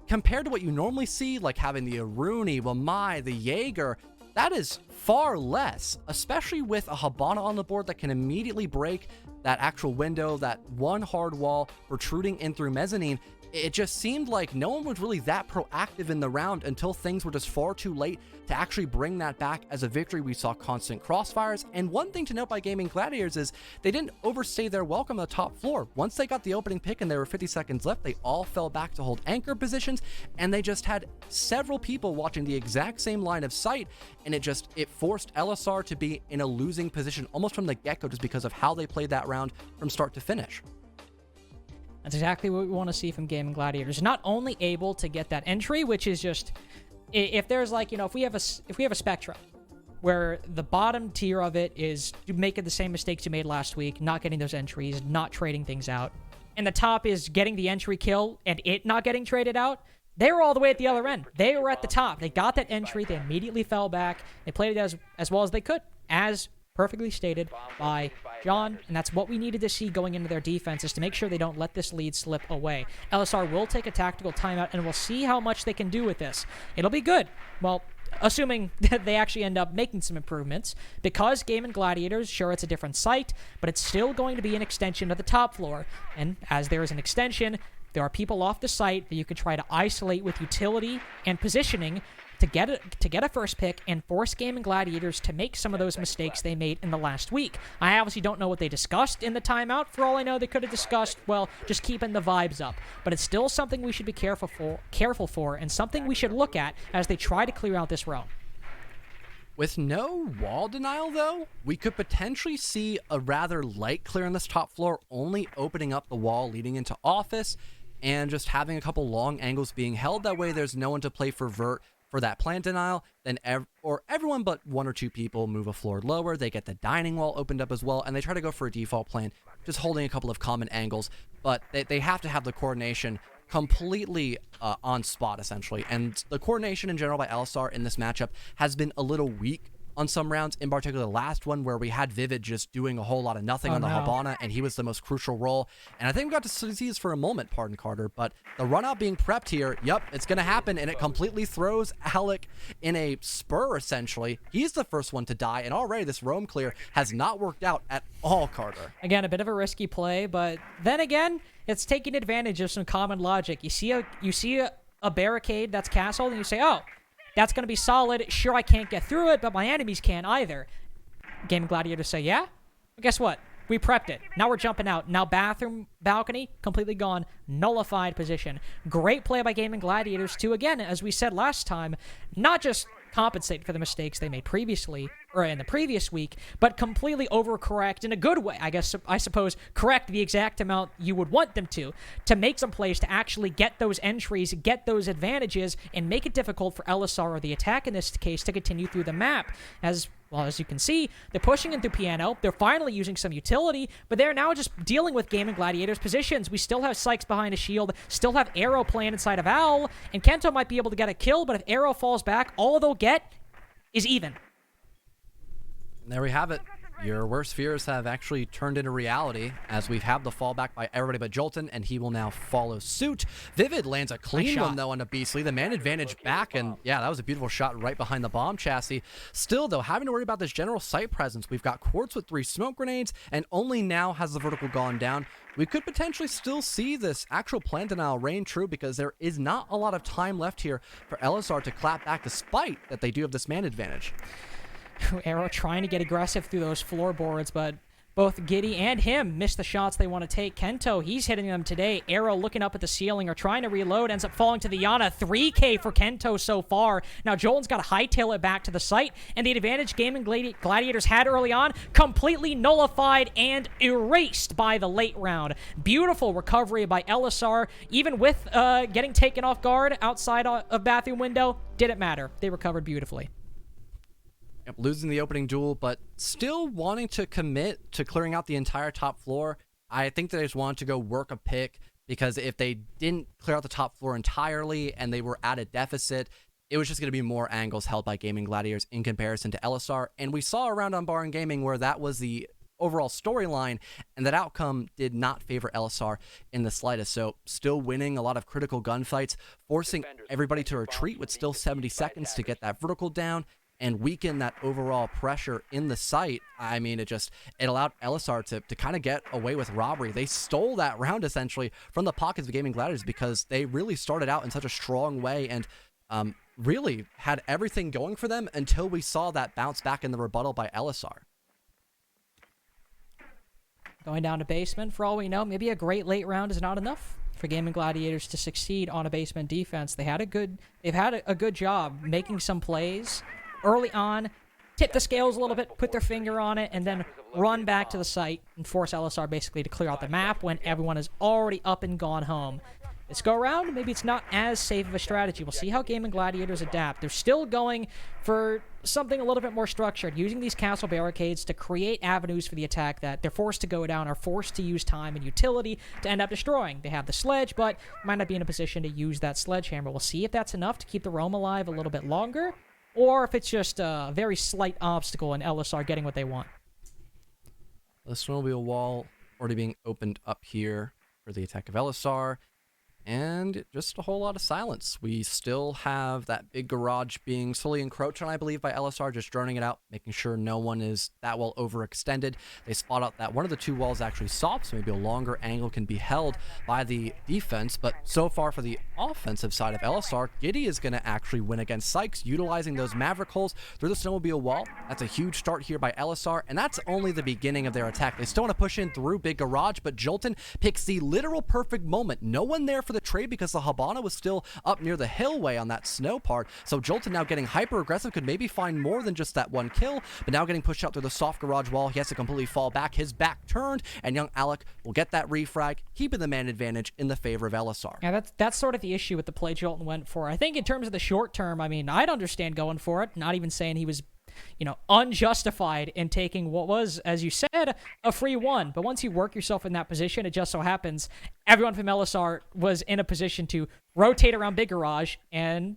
S1: compared to what you normally see, like having the Aruni, Wamai, the Jaeger, that is far less, especially with a Habana on the board that can immediately break that actual window, that one hard wall protruding in through mezzanine. It just seemed like no one was really that proactive in the round until things were just far too late to actually bring that back as a victory. We saw constant crossfires, and one thing to note by Gaimin Gladiators is they didn't overstay their welcome on the top floor. Once they got the opening pick and there were 50 seconds left, they all fell back to hold anchor positions, and they just had several people watching the exact same line of sight, and it forced Elyssar to be in a losing position almost from the get-go just because of how they played that round from start to finish.
S2: That's exactly what we want to see from Gaimin Gladiators. Not only able to get that entry, which is just, if there's like, you know, if we have a spectrum where the bottom tier of it is making the same mistakes you made last week, not getting those entries, not trading things out, and the top is getting the entry kill and it not getting traded out, they were all the way at the other end. They were at the top. They got that entry. They immediately fell back. They played it as well as they could, as perfectly stated by John, and that's what we needed to see going into their defense, is to make sure they don't let this lead slip away. Elyssar will take a tactical timeout, and we'll see how much they can do with this. It'll be good. Well, assuming that they actually end up making some improvements, because Gaimin Gladiators, sure, it's a different site, but it's still going to be an extension of the top floor, and as there is an extension, there are people off the site that you could try to isolate with utility and positioning to get a first pick and force Gaimin Gladiators to make some of those mistakes they made in the last week. I obviously don't know what they discussed in the timeout. For all I know, they could have discussed, well, just keeping the vibes up. But it's still something we should be careful for, and something we should look at as they try to clear out this row.
S1: With no wall denial, though, we could potentially see a rather light clear on this top floor, only opening up the wall leading into office and just having a couple long angles being held. That way there's no one to play for vert for that plant denial. Then everyone but one or two people move a floor lower. They get the dining wall opened up as well, and they try to go for a default plan, just holding a couple of common angles. But they have to have the coordination completely on spot, essentially. And the coordination in general by Elyssar in this matchup has been a little weak on some rounds, in particular the last one where we had Vivid just doing a whole lot of nothing on the Habana, and he was the most crucial role. And I think we got to see this for a moment, pardon Carter, but the run out being prepped here, yep, it's going to happen, and it completely throws Alec in a spur, essentially. He's the first one to die, and already this roam clear has not worked out at all, Carter.
S2: Again, a bit of a risky play, but then again, it's taking advantage of some common logic. You see a barricade that's castled, and you say, oh, that's going to be solid. Sure, I can't get through it, but my enemies can't either. Gaimin Gladiators say, yeah? Well, guess what? We prepped it. Now we're jumping out. Now bathroom, balcony, completely gone. Nullified position. Great play by Gaimin Gladiators to, again, as we said last time, not just compensate for the mistakes they made previously, or in the previous week, but completely overcorrect in a good way, I suppose, correct the exact amount you would want them to make some plays to actually get those entries, get those advantages, and make it difficult for Elyssar, or the attack in this case, to continue through the map. As well, as you can see, they're pushing into piano. They're finally using some utility, but they're now just dealing with Gaimin Gladiators' positions. We still have Sykes behind a shield, still have Arrow playing inside of Owl, and Kento might be able to get a kill, but if Arrow falls back, all they'll get is even.
S1: And there we have it. Your worst fears have actually turned into reality, as we've had the fallback by everybody but Jolton, and he will now follow suit. Vivid lands a clean one, though, on a Beastly. The man advantage back, and yeah, that was a beautiful shot right behind the bomb chassis. Still, though, having to worry about this general site presence. We've got Quartz with 3 smoke grenades, and only now has the vertical gone down. We could potentially still see this actual plant denial reign true, because there is not a lot of time left here for Elyssar to clap back, despite that they do have this man advantage.
S2: Arrow trying to get aggressive through those floorboards, but both Giddy and him miss the shots they want to take. Kento, he's hitting them today. Arrow looking up at the ceiling or trying to reload, ends up falling to the Yana. 3K for Kento so far. Now Jolin's got to hightail it back to the site, and the advantage Gaimin Gladiators had early on, completely nullified and erased by the late round. Beautiful recovery by Elyssar, even with getting taken off guard outside of bathroom window. Didn't matter. They recovered beautifully.
S1: Losing the opening duel, but still wanting to commit to clearing out the entire top floor. I think they just wanted to go work a pick, because if they didn't clear out the top floor entirely and they were at a deficit, it was just going to be more angles held by Gaimin Gladiators in comparison to Elyssar. And we saw a round on Bar and Gaming where that was the overall storyline, and that outcome did not favor Elyssar in the slightest. So still winning a lot of critical gunfights, forcing everybody to retreat with still 70 seconds to get that vertical down. and weaken that overall pressure in the site, I mean, it allowed Elyssar to kind of get away with robbery. They stole that round essentially from the pockets of Gaming Gladiators because they really started out in such a strong way and really had everything going for them until we saw that bounce back in the rebuttal by Elyssar.
S2: Going down to basement, for all we know, maybe a great late round is not enough for Gaming Gladiators to succeed on a basement defense. They've had a good job making some plays early on, tip the scales a little bit, put their finger on it, and then run back to the site and force Elyssar basically to clear out the map when everyone is already up and gone home. This go around, maybe it's not as safe of a strategy. We'll see how Gaming Gladiators adapt. They're still going for something a little bit more structured, using these castle barricades to create avenues for the attack that they're forced to go down, are forced to use time and utility to end up destroying. They have the sledge, but might not be in a position to use that sledgehammer. We'll see if that's enough to keep the roam alive a little bit longer, or if it's just a very slight obstacle in Elyssar getting what they want.
S1: This one will be a wall already being opened up here for the attack of Elyssar. And just a whole lot of silence. We still have that big garage being slowly encroached on, I believe, by Elyssar, just droning it out, making sure no one is that well overextended. They spot out that one of the two walls actually stops, so maybe a longer angle can be held by the defense. But so far for the offensive side of Elyssar, Giddy is going to actually win against Sykes, utilizing those Maverick holes through the snowmobile wall. That's a huge start here by Elyssar, and that's only the beginning of their attack. They still want to push in through big garage, but Jolton picks the literal perfect moment. No one there for the trade because the Habana was still up near the hillway on that snow part. So Jolton now getting hyper aggressive, could maybe find more than just that one kill, but now getting pushed out through the soft garage wall. He has to completely fall back, his back turned, and young Alec will get that refrag, keeping the man advantage in the favor of Elyssar.
S2: Yeah, that's sort of the issue with the play Jolton went for. I think in terms of the short term, I mean, I'd understand going for it, not even saying he was unjustified in taking what was, as you said, a free one. But once you work yourself in that position, it just so happens everyone from Elyssar was in a position to rotate around big garage and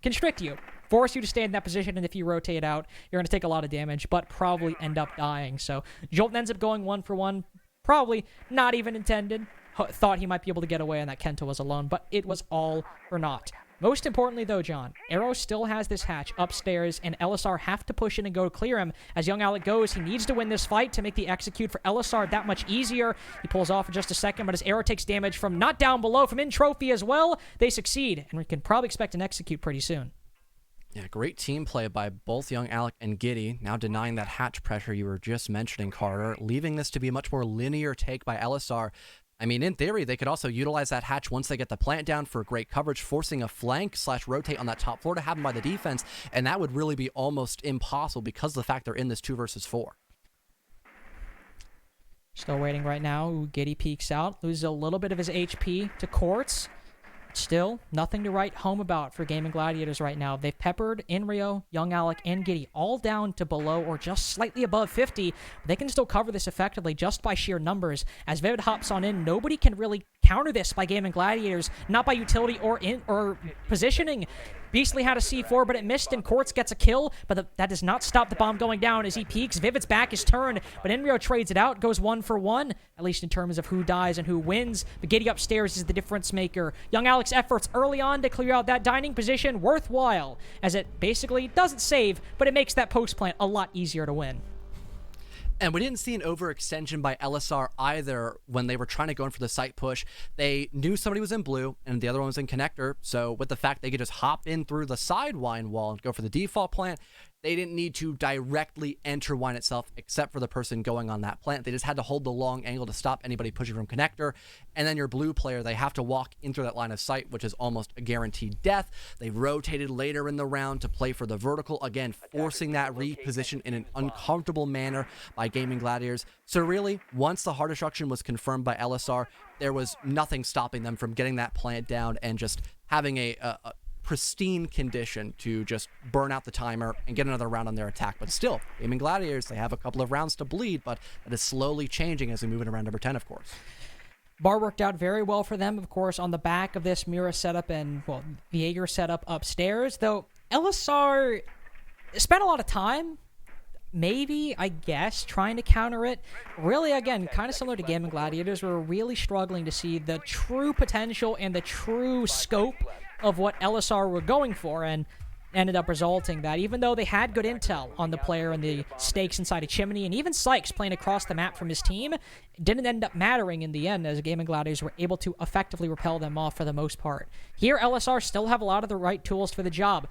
S2: constrict you, force you to stay in that position, and if you rotate out, you're going to take a lot of damage, but probably end up dying. So Jolton ends up going 1-for-1, probably not even intended. Thought he might be able to get away, and that Kenta was alone, but it was all for naught. Most importantly, though, John, Arrow still has this hatch upstairs, and Elyssar have to push in and go clear him. As young Alec goes, he needs to win this fight to make the execute for Elyssar that much easier. He pulls off in just a second, but his Arrow takes damage from not down below, from in trophy as well. They succeed, and we can probably expect an execute pretty soon.
S1: Yeah, great team play by both young Alec and Giddy, now denying that hatch pressure you were just mentioning, Carter, leaving this to be a much more linear take by Elyssar. I mean, in theory, they could also utilize that hatch once they get the plant down for great coverage, forcing a flank/rotate on that top floor to have them by the defense, and that would really be almost impossible because of the fact they're in this 2 versus 4.
S2: Still waiting right now. Ooh, Giddy peeks out, loses a little bit of his HP to Quartz. Still, nothing to write home about for Gaming Gladiators right now. They've peppered Inrio, Young Alec, and Giddy all down to below or just slightly above 50. They can still cover this effectively just by sheer numbers. As Vivid hops on in, nobody can really counter this by Gaming Gladiators, not by utility or positioning. Beastly had a C4, but it missed, and Quartz gets a kill, but that does not stop the bomb going down as he peeks. Vivid's back is turned, but Inrio trades it out, goes 1-for-1, at least in terms of who dies and who wins. But Giddy upstairs is the difference maker. Young Alec's efforts early on to clear out that dining position worthwhile, as it basically doesn't save, but it makes that post plant a lot easier to win.
S1: And we didn't see an overextension by Elyssar either when they were trying to go in for the site push. They knew somebody was in blue and the other one was in connector, so with the fact they could just hop in through the side wine wall and go for the default plant, they didn't need to directly enter wine itself except for the person going on that plant. They just had to hold the long angle to stop anybody pushing from connector. And then your blue player, they have to walk in through that line of sight, which is almost a guaranteed death. They rotated later in the round to play for the vertical, again, forcing that reposition in an uncomfortable manner by Gaming Gladiators. So really, once the hard destruction was confirmed by Elyssar, there was nothing stopping them from getting that plant down and just having a pristine condition to just burn out the timer and get another round on their attack. But still, Gaming Gladiators, they have a couple of rounds to bleed, but that is slowly changing as we move into round number 10, of course.
S2: Bar worked out very well for them, of course, on the back of this Mira setup and, well, the Jaeger setup upstairs, though Elyssar spent a lot of time, maybe, I guess, trying to counter it. Really, again, kind of similar to Gaming Gladiators, we're really struggling to see the true potential and the true scope of what Elyssar were going for, and ended up resulting that even though they had good intel on the player and the stakes inside a chimney, and even Sykes playing across the map from his team, it didn't end up mattering in the end, as Gaimin Gladiators were able to effectively repel them off for the most part. Here, Elyssar still have a lot of the right tools for the job.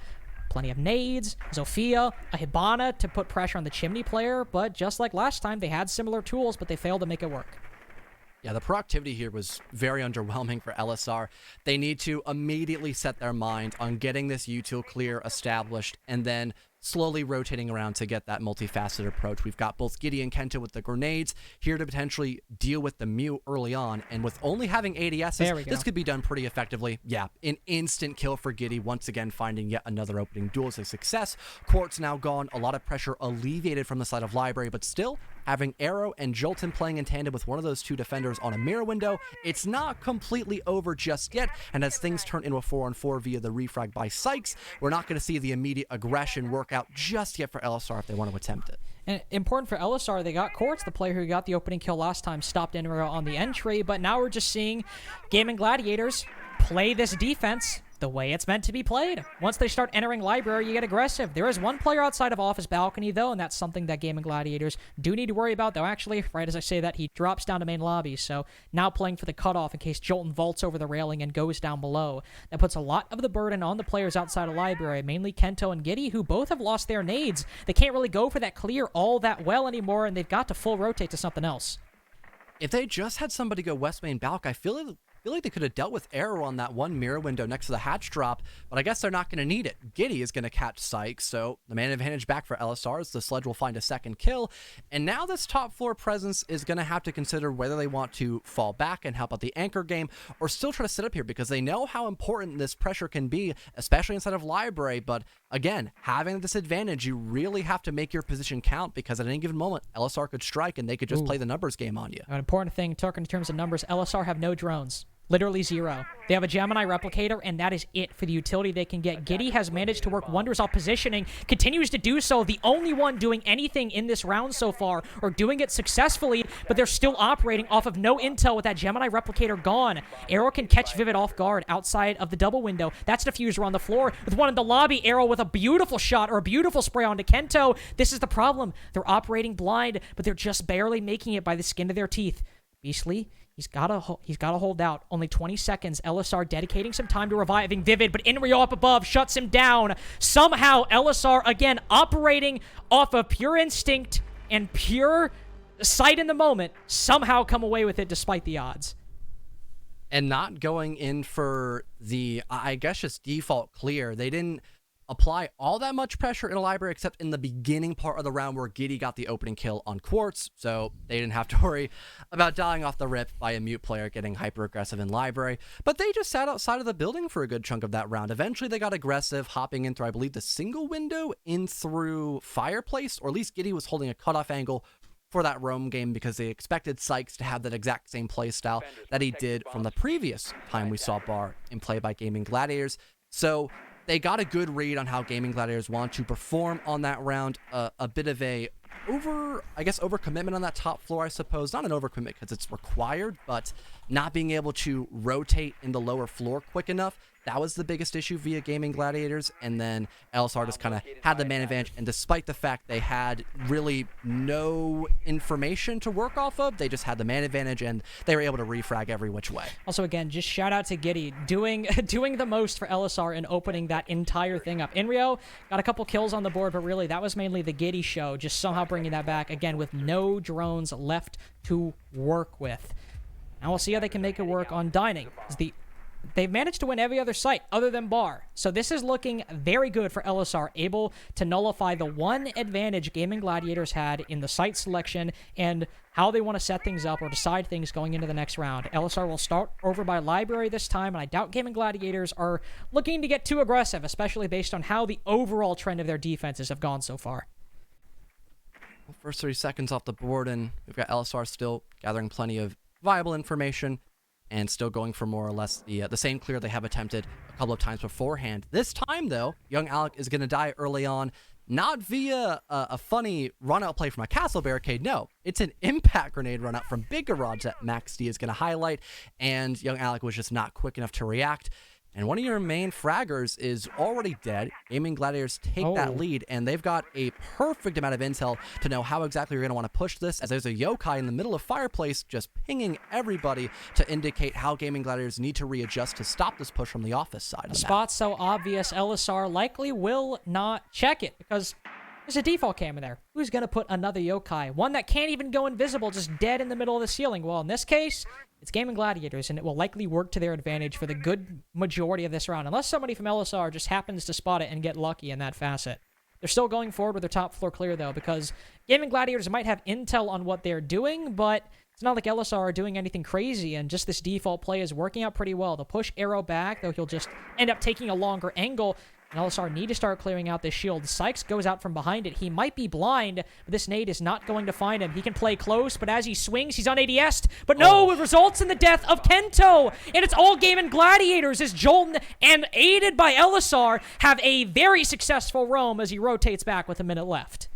S2: Plenty of nades, Zofia, a Hibana to put pressure on the chimney player, but just like last time, they had similar tools, but they failed to make it work.
S1: Yeah, the proactivity here was very underwhelming for Elyssar. They need to immediately set their mind on getting this util clear established and then slowly rotating around to get that multifaceted approach. We've got both Giddy and Kento with the grenades here to potentially deal with the mute early on, and with only having ADSs, this could be done pretty effectively. Yeah, an instant kill for Giddy, once again finding yet another opening duel as a success. Quartz now gone, a lot of pressure alleviated from the side of Library, but still having Arrow and Jolton playing in tandem with one of those two defenders on a mirror window, it's not completely over just yet, and as things turn into a 4-on-4 via the refrag by Sykes, we're not going to see the immediate aggression work out just yet for Elyssar if they want to attempt it.
S2: And important for Elyssar, they got Quartz, the player who got the opening kill last time, stopped Enrio on the entry, but now we're just seeing Gaimin Gladiators play this defense the way it's meant to be played. Once they start entering Library, you get aggressive. There is one player outside of Office Balcony, though, and that's something that Gaimin Gladiators do need to worry about, though actually, right as I say that, he drops down to main lobby, so now playing for the cutoff in case Jolton vaults over the railing and goes down below. That puts a lot of the burden on the players outside of Library, mainly Kento and Giddy, who both have lost their nades. They can't really go for that clear all that well anymore, and they've got to full rotate to something else.
S1: If they just had somebody go West Main Balk, I feel like they could have dealt with Arrow on that one mirror window next to the hatch drop, but I guess they're not going to need it. Giddy is going to catch Sykes, so the man advantage back for Elyssar as the Sledge will find a second kill, and now this top floor presence is going to have to consider whether they want to fall back and help out the anchor game, or still try to sit up here, because they know how important this pressure can be, especially inside of Library, but again, having this advantage, you really have to make your position count, because at any given moment, Elyssar could strike, and they could just play the numbers game on you.
S2: An important thing, talking in terms of numbers, Elyssar have no drones. Literally zero. They have a Gemini replicator, and that is it for the utility they can get. Giddy has managed to work wonders off positioning, continues to do so. The only one doing anything in this round so far, or doing it successfully, but they're still operating off of no intel with that Gemini replicator gone. Arrow can catch Vivid off guard outside of the double window. That's Diffuser on the floor with one in the lobby. Arrow with a beautiful shot or a beautiful spray onto Kento. This is the problem. They're operating blind, but they're just barely making it by the skin of their teeth. Beastly, he's got to hold out. Only 20 seconds. Elyssar dedicating some time to reviving Vivid, but Enrio up above shuts him down. Somehow, Elyssar, again, operating off of pure instinct and pure sight in the moment, somehow come away with it despite the odds.
S1: And not going in for the, I guess, just default clear. They didn't apply all that much pressure in a Library, except in the beginning part of the round where Giddy got the opening kill on Quartz, so they didn't have to worry about dying off the rip by a mute player getting hyper-aggressive in Library, but they just sat outside of the building for a good chunk of that round. Eventually they got aggressive, hopping in through, I believe, the single window in through Fireplace, or at least Giddy was holding a cutoff angle for that roam game because they expected Sykes to have that exact same playstyle that he did from the previous time we saw Bar in play by Gaimin Gladiators. So they got a good read on how Gaimin Gladiators want to perform on that round. A bit of a overcommitment on that top floor, I suppose. Not an overcommitment because it's required, but not being able to rotate in the lower floor quick enough. That was the biggest issue via Gaimin Gladiators, and then Elyssar just kind of had the man advantage, and despite the fact they had really no information to work off of, they just had the man advantage, and they were able to refrag every which way.
S2: Also, again, just shout out to Giddy, doing the most for Elyssar in opening that entire thing up. Enrio got a couple kills on the board, but really, that was mainly the Giddy show, just somehow bringing that back, again, with no drones left to work with. Now we'll see how they can make it work on Dining. They've managed to win every other site other than Bar. So this is looking very good for Elyssar, able to nullify the one advantage Gaimin Gladiators had in the site selection and how they want to set things up or decide things going into the next round. Elyssar will start over by Library this time, and I doubt Gaimin Gladiators are looking to get too aggressive, especially based on how the overall trend of their defenses have gone so far.
S1: First 30 seconds off the board, and we've got Elyssar still gathering plenty of viable information and still going for more or less the same clear they have attempted a couple of times beforehand. This time, though, young Alec is going to die early on, not via a funny run-out play from a castle barricade. No, it's an impact grenade run-out from Big Garage that Max D is going to highlight, and young Alec was just not quick enough to react. and one of your main fraggers is already dead. Gaimin Gladiators take that lead, and they've got a perfect amount of intel to know how exactly you're going to want to push this, as there's a yokai in the middle of Fireplace just pinging everybody to indicate how Gaimin Gladiators need to readjust to stop this push from the office side.
S2: The spot's so obvious, Elyssar likely will not check it, because there's a default cam in there. Who's going to put another yokai? One that can't even go invisible, just dead in the middle of the ceiling. Well, in this case, it's Gaimin Gladiators, and it will likely work to their advantage for the good majority of this round, unless somebody from Elyssar just happens to spot it and get lucky in that facet. They're still going forward with their top floor clear, though, because Gaimin Gladiators might have intel on what they're doing, but it's not like Elyssar are doing anything crazy, and just this default play is working out pretty well. They'll push Arrow back, though he'll just end up taking a longer angle, and Elyssar need to start clearing out this shield. Sykes goes out from behind it. He might be blind, but this nade is not going to find him. He can play close, but as he swings, he's on ADS. But no, it results in the death of Kento, and it's all Gaimin Gladiators as Jolton, and aided by Elyssar, have a very successful roam as he rotates back with a minute left.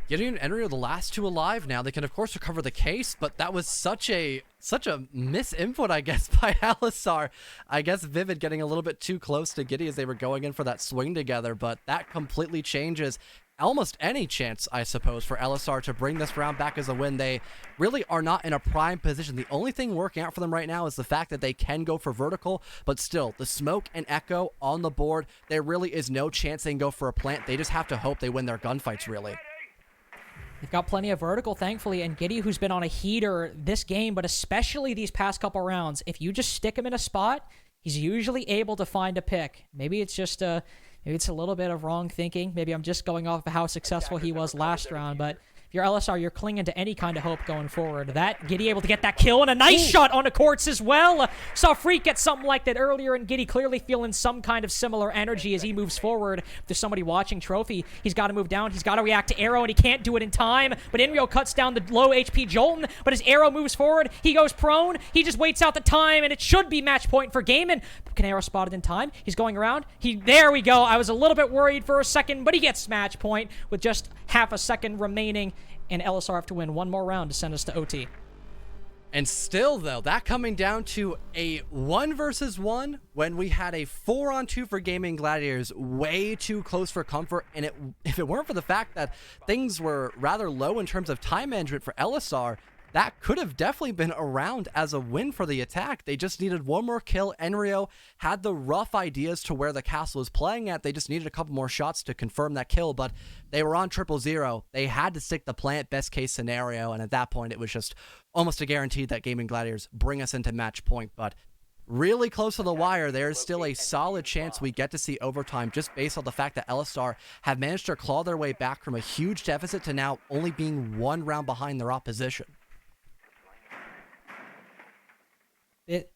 S1: Gideon and Enrio, the last two alive now. They can, of course, recover the case, but that was such a misinput, I guess, by Elyssar. I guess Vivid getting a little bit too close to Giddy as they were going in for that swing together, but that completely changes almost any chance, I suppose, for Elyssar to bring this round back as a win. They really are not in a prime position. The only thing working out for them right now is the fact that they can go for vertical, but still, the smoke and echo on the board, there really is no chance they can go for a plant. They just have to hope they win their gunfights, really.
S2: They've got plenty of vertical, thankfully, and Giddy, who's been on a heater this game, but especially these past couple rounds, if you just stick him in a spot, he's usually able to find a pick. Maybe it's just maybe it's a little bit of wrong thinking. Maybe I'm just going off of how successful he was last round, but if you're Elyssar, you're clinging to any kind of hope going forward. That Giddy able to get that kill, and a nice shot on the courts as well. Saw Freak get something like that earlier, and Giddy clearly feeling some kind of similar energy as he moves forward. If there's somebody watching Trophy, he's got to move down. He's got to react to Arrow, and he can't do it in time. But Enrio cuts down the low HP Jolton, but as Arrow moves forward, he goes prone. He just waits out the time, and it should be match point for Gaimin. Can Arrow spot it in time? He's going around. There we go. I was a little bit worried for a second, but he gets match point with just half a second remaining, and Elyssar have to win one more round to send us to OT.
S1: And still, though, that coming down to a 1 versus 1 when we had a 4-on-2 for Gaimin Gladiators, way too close for comfort. And if it weren't for the fact that things were rather low in terms of time management for Elyssar, that could have definitely been around as a win for the attack. They just needed one more kill. Enrio had the rough ideas to where the castle was playing at. They just needed a couple more shots to confirm that kill, but they were on 0-0. They had to stick the plant, best case scenario, and at that point, it was just almost a guarantee that Gaimin Gladiators bring us into match point, but really close to the wire. There's still a solid chance we get to see overtime just based on the fact that Elyssar have managed to claw their way back from a huge deficit to now only being one round behind their opposition.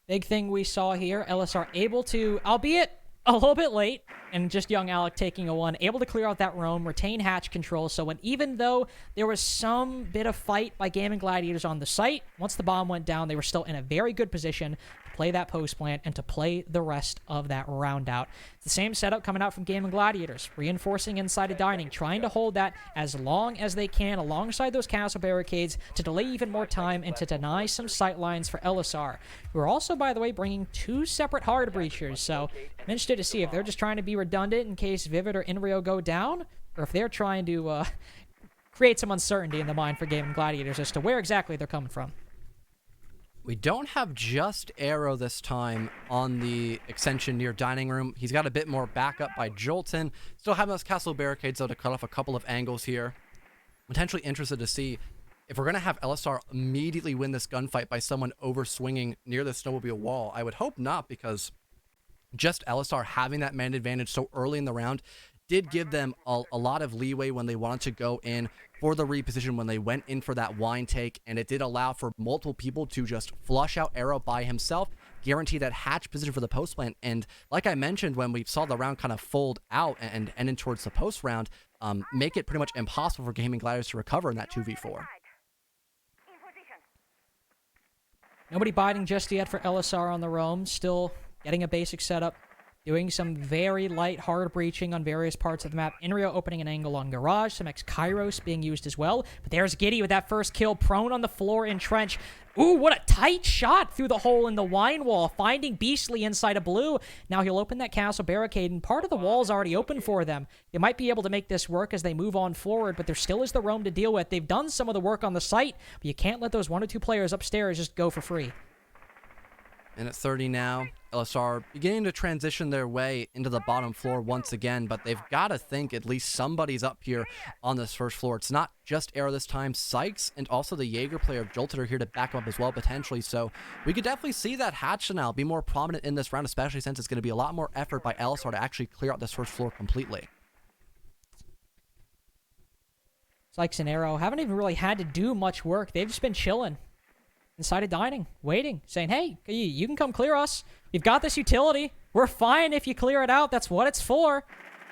S2: Big thing we saw here, Elyssar able to, albeit a little bit late, and just young Alec taking a 1, able to clear out that roam, retain hatch control, so even though there was some bit of fight by Gaimin Gladiators on the site, once the bomb went down, they were still in a very good position to play that post plant and to play the rest of that round out. It's the same setup coming out from Gaimin Gladiators, reinforcing inside of dining, trying to hold that as long as they can alongside those castle barricades to delay even more time and to deny some sight lines for Elyssar, who are also, by the way, bringing 2 separate hard breachers, so I'm interested to see if they're just trying to be redundant in case Vivid or Enrio go down, or if they're trying to create some uncertainty in the mind for Gaimin Gladiators as to where exactly they're coming from.
S1: We don't have just Arrow this time on the extension near dining room. He's got a bit more backup by Jolton. Still having those castle barricades, though, to cut off a couple of angles here. Potentially interested to see if we're going to have Elyssar immediately win this gunfight by someone over-swinging near the snowmobile wall. I would hope not, because just Elyssar having that man advantage so early in the round did give them a lot of leeway when they wanted to go in for the reposition, when they went in for that wine take, and it did allow for multiple people to just flush out Arrow by himself, guarantee that hatch position for the post plant, and like I mentioned when we saw the round kind of fold out and in towards the post round, make it pretty much impossible for Gaimin Gladiators to recover in that 2v4.
S2: Nobody biting just yet for Elyssar on the roam, still getting a basic setup, doing some very light hard breaching on various parts of the map. Inrio opening an angle on Garage, some X-Kairos being used as well. But there's Giddy with that first kill, prone on the floor in Trench. Ooh, what a tight shot through the hole in the wine wall, finding Beastly inside of blue. Now he'll open that castle barricade, and part of the wall's already open for them. They might be able to make this work as they move on forward, but there still is the roam to deal with. They've done some of the work on the site, but you can't let those 1 or 2 players upstairs just go for free.
S1: And at 30 now, Elyssar beginning to transition their way into the bottom floor once again, but they've got to think at least somebody's up here on this first floor. It's not just Arrow this time. Sykes and also the Jaeger player of Jolted are here to back up as well, potentially. So we could definitely see that Hatch now be more prominent in this round, especially since it's going to be a lot more effort by Elyssar to actually clear out this first floor completely.
S2: Sykes and Arrow haven't even really had to do much work. They've just been chilling inside of dining, waiting, saying, hey, you can come clear us. We've got this utility. We're fine if you clear it out. That's what it's for.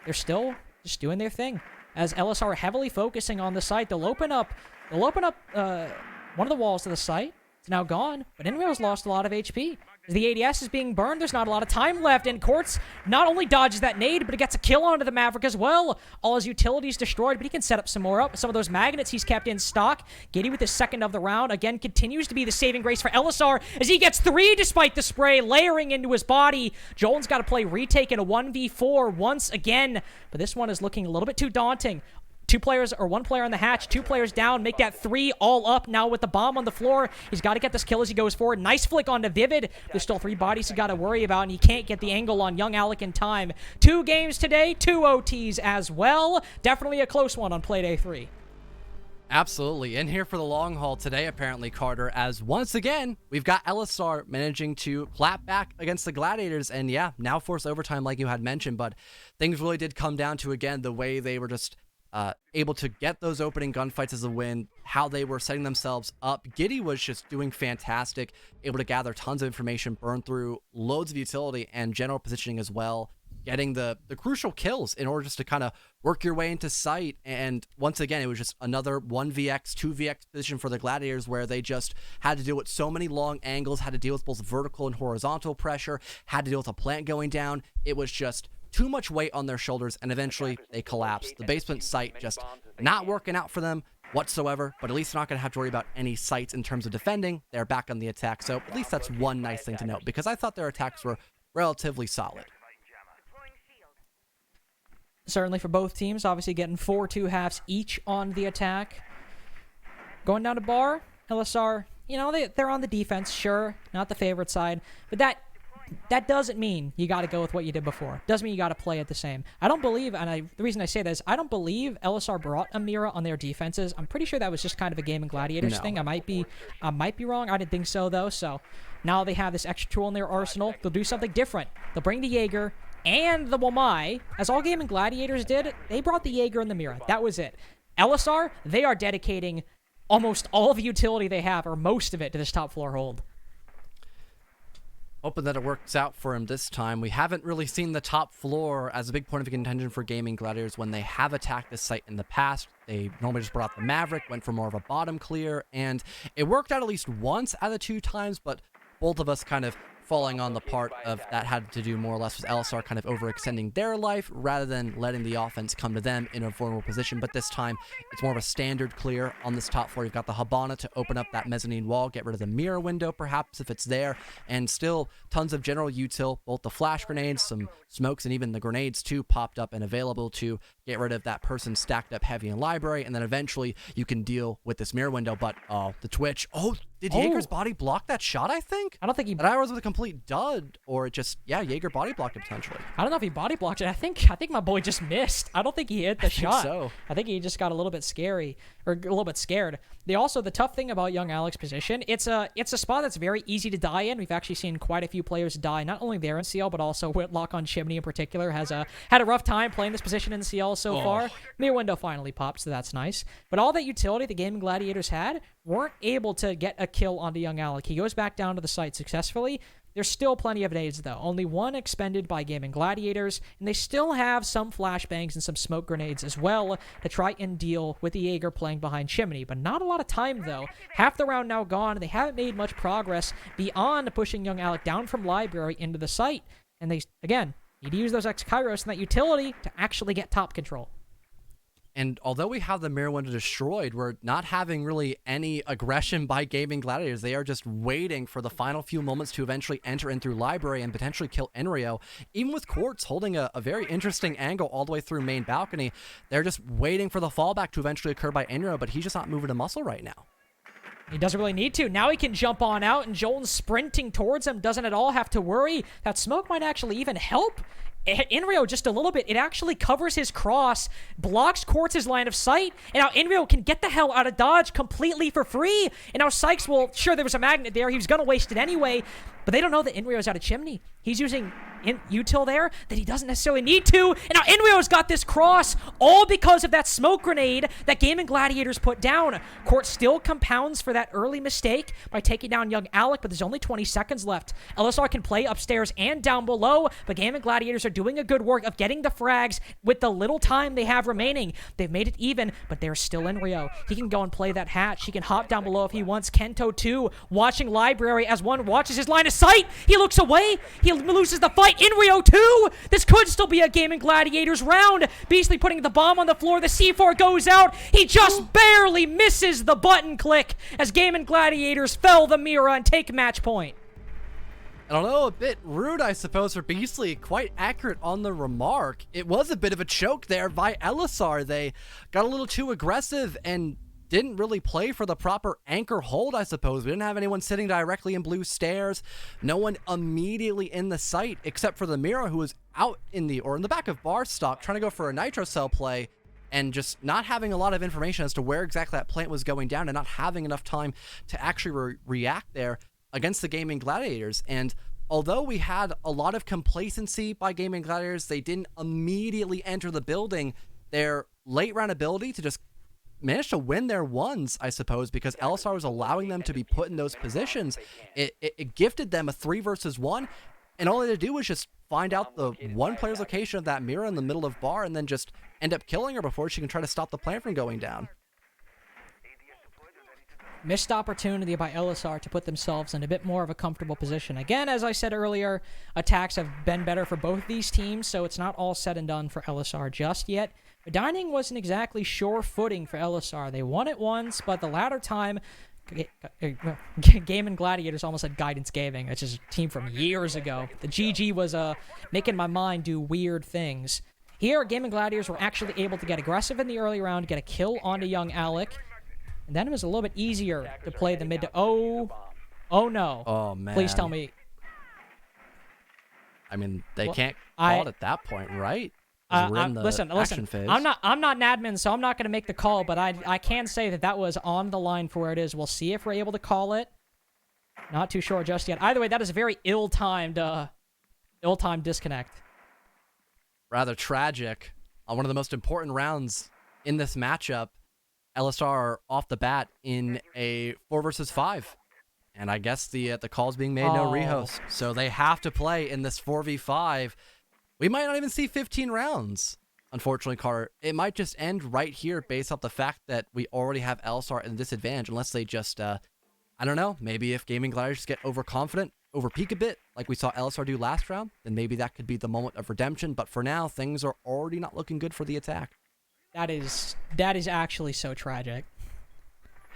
S2: They're still just doing their thing. As Elyssar heavily focusing on the site, they'll open up one of the walls to the site. It's now gone, but Inrio's lost a lot of HP. As the ADS is being burned, there's not a lot of time left, and Quartz not only dodges that nade, but it gets a kill onto the Maverick as well. All his utilities destroyed, but he can set up some more up. Some of those magnets he's kept in stock. Giddy with his second of the round, again, continues to be the saving grace for Elyssar as he gets 3 despite the spray layering into his body. Jolen's got to play retake in a 1v4 once again, but this one is looking a little bit too daunting. 2 players, or 1 player on the hatch, 2 players down, make that 3 all up now with the bomb on the floor. He's got to get this kill as he goes forward. Nice flick onto Vivid. There's still 3 bodies he's got to worry about, and he can't get the angle on Young Alec in time. 2 games today, 2 OTs as well. Definitely a close one on Playday 3.
S1: Absolutely. In here for the long haul today, apparently, Carter, as once again, we've got Elyssar managing to clap back against the Gladiators, and yeah, now force overtime like you had mentioned, but things really did come down to, again, the way they were just able to get those opening gunfights as a win, how they were setting themselves up. Giddy was just doing fantastic, able to gather tons of information, burn through loads of utility and general positioning as well, getting the crucial kills in order just to kind of work your way into sight. And once again, it was just another 1vx, 2vx position for the Gladiators where they just had to deal with so many long angles, had to deal with both vertical and horizontal pressure, had to deal with a plant going down. It was just too much weight on their shoulders, and eventually they collapsed. The basement site just not working out for them whatsoever, but at least they're not going to have to worry about any sites in terms of defending. They're back on the attack, so at least that's one nice thing to note, because I thought their attacks were relatively solid.
S2: Certainly for both teams, obviously getting 4 2-halves each on the attack. Going down to bar, Elyssar, you know, they're on the defense, sure, not the favorite side, but that doesn't mean you got to go with what you did before. Doesn't mean you got to play it the same. I don't believe, and the reason I say that is I don't believe Elyssar brought a mirror on their defenses. I'm pretty sure that was just kind of a Gaimin Gladiators thing. I might be wrong. I didn't think so though. So now they have this extra tool in their arsenal. They'll do something different. They'll bring the Jaeger and the Wamai, as all Gaimin Gladiators did. They brought the Jaeger and the mirror. That was it. Elyssar, they are dedicating almost all of the utility they have, or most of it, to this top floor hold.
S1: Hoping that it works out for him this time. We haven't really seen the top floor as a big point of contention for Gaimin Gladiators when they have attacked this site in the past. They normally just brought out the Maverick, went for more of a bottom clear, and it worked out at least once out of the 2 times, but both of us kind of falling on the part of that had to do more or less with Elyssar kind of overextending their life rather than letting the offense come to them in a vulnerable position. But this time, it's more of a standard clear on this top floor. You've got the Habana to open up that mezzanine wall, get rid of the mirror window perhaps if it's there, and still tons of general util, both the flash grenades, some smokes, and even the grenades too popped up and available to get rid of that person stacked up heavy in library, and then eventually you can deal with this mirror window. But the twitch, did Jaeger's body block that shot? I think
S2: I don't think he.
S1: That I was with a complete dud, or it just Jaeger body blocked it potentially.
S2: I don't know if he body blocked it. I think my boy just missed. I don't think he hit the shot.
S1: So
S2: I think he just got a little bit scary, or a little bit scared. The tough thing about Young Alec's position, it's a spot that's very easy to die in. We've actually seen quite a few players die, not only there in CL, but also Whitlock on Chimney in particular has had a rough time playing this position in CL so far. Mirror window finally popped, so that's nice. But all that utility the Gaimin Gladiators had weren't able to get a kill onto Young Alec. He goes back down to the site successfully. There's still plenty of nades, though. Only 1 expended by Gaimin Gladiators, and they still have some flashbangs and some smoke grenades as well to try and deal with the Jaeger playing behind Chimney. But not a lot of time, though. Half the round now gone, and they haven't made much progress beyond pushing Young Alec down from Library into the site. And they, again, Need to use those X-Kairos and that utility to actually get top control.
S1: And although we have the mirror window destroyed, we're not having really any aggression by Gaimin Gladiators. They are just waiting for the final few moments to eventually enter in through Library and potentially kill Enrio. Even with Quartz holding a very interesting angle all the way through main balcony, they're just waiting for the fallback to eventually occur by Enrio, but he's just not moving a muscle right now.
S2: He doesn't really need to. Now he can jump on out, and Joel's sprinting towards him. Doesn't at all have to worry. That smoke might actually even help Enrio just a little bit. It actually covers his cross, blocks Quartz's line of sight, and now Enrio can get the hell out of dodge completely for free. And now Sykes will, sure, there was a magnet there. He was going to waste it anyway, but they don't know that Enrio's out of chimney. He's using util there that he doesn't necessarily need to. And now Enrio's got this cross all because of that smoke grenade that Gaimin Gladiators put down. Quartz still compounds for that early mistake by taking down young Alec, but there's only 20 seconds left. Elyssar can play upstairs and down below, but Gaimin Gladiators are doing a good work of getting the frags with the little time they have remaining. They've made it even, but there's still Enrio. He can go and play that hatch. He can hop down below if he wants. Kento too, watching Library as one watches his line of sight. He looks away. He loses the fight. Enrio too! This could still be a Gaimin Gladiators round. Beastly putting the bomb on the floor. The C4 goes out. He just barely misses the button click as Gaimin Gladiators fell the mirror and take match point.
S1: I don't know, a bit rude, I suppose, for Beastly. Quite accurate on the remark. It was a bit of a choke there by Elyssar. They got a little too aggressive and didn't really play for the proper anchor hold, I suppose. We didn't have anyone sitting directly in blue stairs. No one immediately in the sight except for the Mira, who was out in the back of bar stock trying to go for a nitro cell play and just not having a lot of information as to where exactly that plant was going down and not having enough time to actually react there against the Gaimin Gladiators. And although we had a lot of complacency by Gaimin Gladiators, they didn't immediately enter the building. Their late round ability to just manage to win their ones, I suppose, because Elyssar was allowing them to be put in those positions. It gifted them a 3 versus 1, and all they had to do was just find out the one player's location of that mirror in the middle of bar and then just end up killing her before she can try to stop the plant from going down.
S2: Missed opportunity by Elyssar to put themselves in a bit more of a comfortable position. Again, as I said earlier, attacks have been better for both these teams, so it's not all said and done for Elyssar just yet. But Dining wasn't exactly sure footing for Elyssar. They won it once, but the latter time, Gaimin Gladiators almost said Guidance Gaming, which is a team from years ago. The GG was making my mind do weird things. Here, Gaimin Gladiators were actually able to get aggressive in the early round, get a kill onto young Alec, and then it was a little bit easier to play the mid to... Oh no.
S1: Oh, man.
S2: Please tell me.
S1: I mean, they can't call it at that point, right?
S2: Listen.
S1: Phase.
S2: I'm not an admin, so I'm not going to make the call, but I can say that was on the line for where it is. We'll see if we're able to call it. Not too sure just yet. Either way, that is a very ill-timed disconnect.
S1: Rather tragic. On one of the most important rounds in this matchup, Elyssar off the bat in a 4 versus 5. And I guess the call's being made no rehost. So they have to play in this 4v5. We might not even see 15 rounds, unfortunately, Carter. It might just end right here based off the fact that we already have Elyssar in disadvantage, unless they just, I don't know, maybe if Gaimin Gladiators get overconfident, overpeak a bit, like we saw Elyssar do last round, then maybe that could be the moment of redemption. But for now, things are already not looking good for the attack.
S2: That is actually so tragic.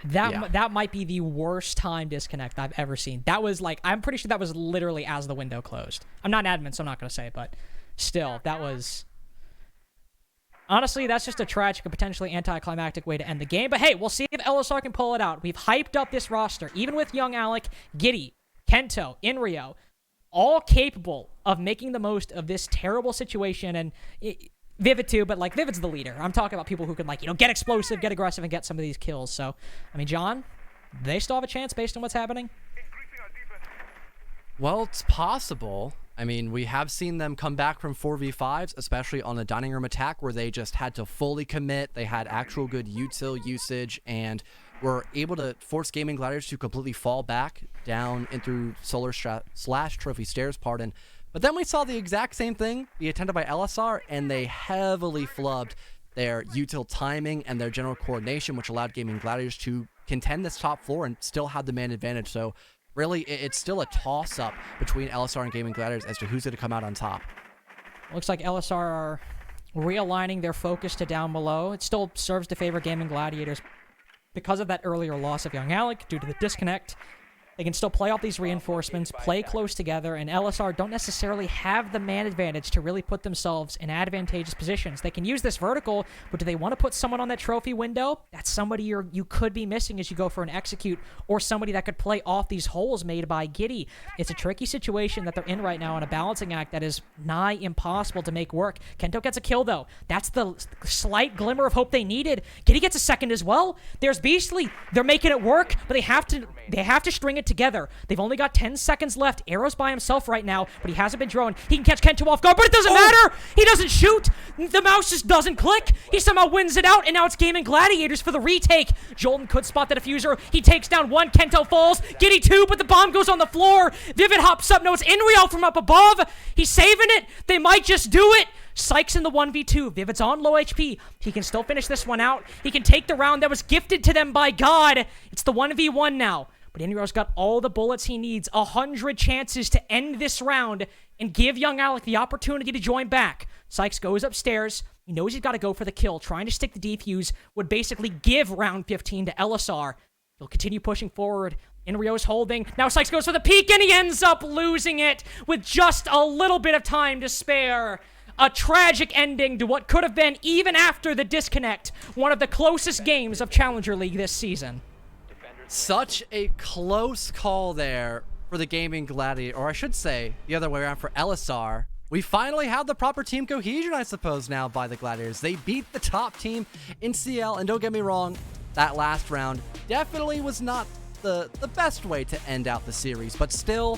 S2: That might be the worst time disconnect I've ever seen. That was like, I'm pretty sure that was literally as the window closed. I'm not an admin, so I'm not going to say it, but still, that was... Honestly, that's just a tragic and potentially anticlimactic way to end the game. But hey, we'll see if Elyssar can pull it out. We've hyped up this roster, even with young Alec, Giddy, Kento, Enrio, all capable of making the most of this terrible situation. And Vivid too, but like Vivid's the leader. I'm talking about people who can, like, get explosive, get aggressive, and get some of these kills. So, I mean, John, they still have a chance based on what's happening?
S1: Well, it's possible. I mean, we have seen them come back from 4v5s, especially on the dining room attack, where they just had to fully commit. They had actual good util usage, and were able to force Gaimin Gladiators to completely fall back down in through Solar / Trophy Stairs, pardon. But then we saw the exact same thing be attempted by Elyssar, and they heavily flubbed their util timing and their general coordination, which allowed Gaimin Gladiators to contend this top floor and still have the man advantage. So really, it's still a toss-up between Elyssar and Gaimin Gladiators as to who's going to come out on top.
S2: Looks like Elyssar are realigning their focus to down below. It still serves to favor Gaimin Gladiators because of that earlier loss of Young Alec due to the disconnect. They can still play off these reinforcements, play close together, and Elyssar don't necessarily have the man advantage to really put themselves in advantageous positions. They can use this vertical, but do they want to put someone on that trophy window? That's somebody you could be missing as you go for an execute, or somebody that could play off these holes made by Giddy. It's a tricky situation that they're in right now on a balancing act that is nigh impossible to make work. Kento gets a kill, though. That's the slight glimmer of hope they needed. Giddy gets a second as well. There's Beastly. They're making it work, but they have to string it together. They've only got 10 seconds left. Arrow's by himself right now, but he hasn't been drone. He can catch Kento off guard, but it doesn't matter! He doesn't shoot! The mouse just doesn't click! He somehow wins it out, and now it's Gaimin Gladiators for the retake. Jolton could spot the diffuser. He takes down one. Kento falls. Giddy two, but the bomb goes on the floor. Vivid hops up. No, it's Inreal from up above. He's saving it. They might just do it. Sykes in the 1v2. Vivid's on low HP. He can still finish this one out. He can take the round that was gifted to them by God. It's the 1v1 now. But Inreal's got all the bullets he needs. 100 chances to end this round and give Young Alec the opportunity to join back. Sykes goes upstairs. He knows he's got to go for the kill. Trying to stick the defuse would basically give round 15 to Elyssar. He'll continue pushing forward. Inrio's holding. Now Sykes goes for the peek, and he ends up losing it with just a little bit of time to spare. A tragic ending to what could have been, even after the disconnect, one of the closest games of Challenger League this season.
S1: Such a close call there for the Gaimin Gladiator, or I should say the other way around for Elyssar. We finally have the proper team cohesion, I suppose, now by the Gladiators. They beat the top team in CL, and don't get me wrong, that last round definitely was not the best way to end out the series, but still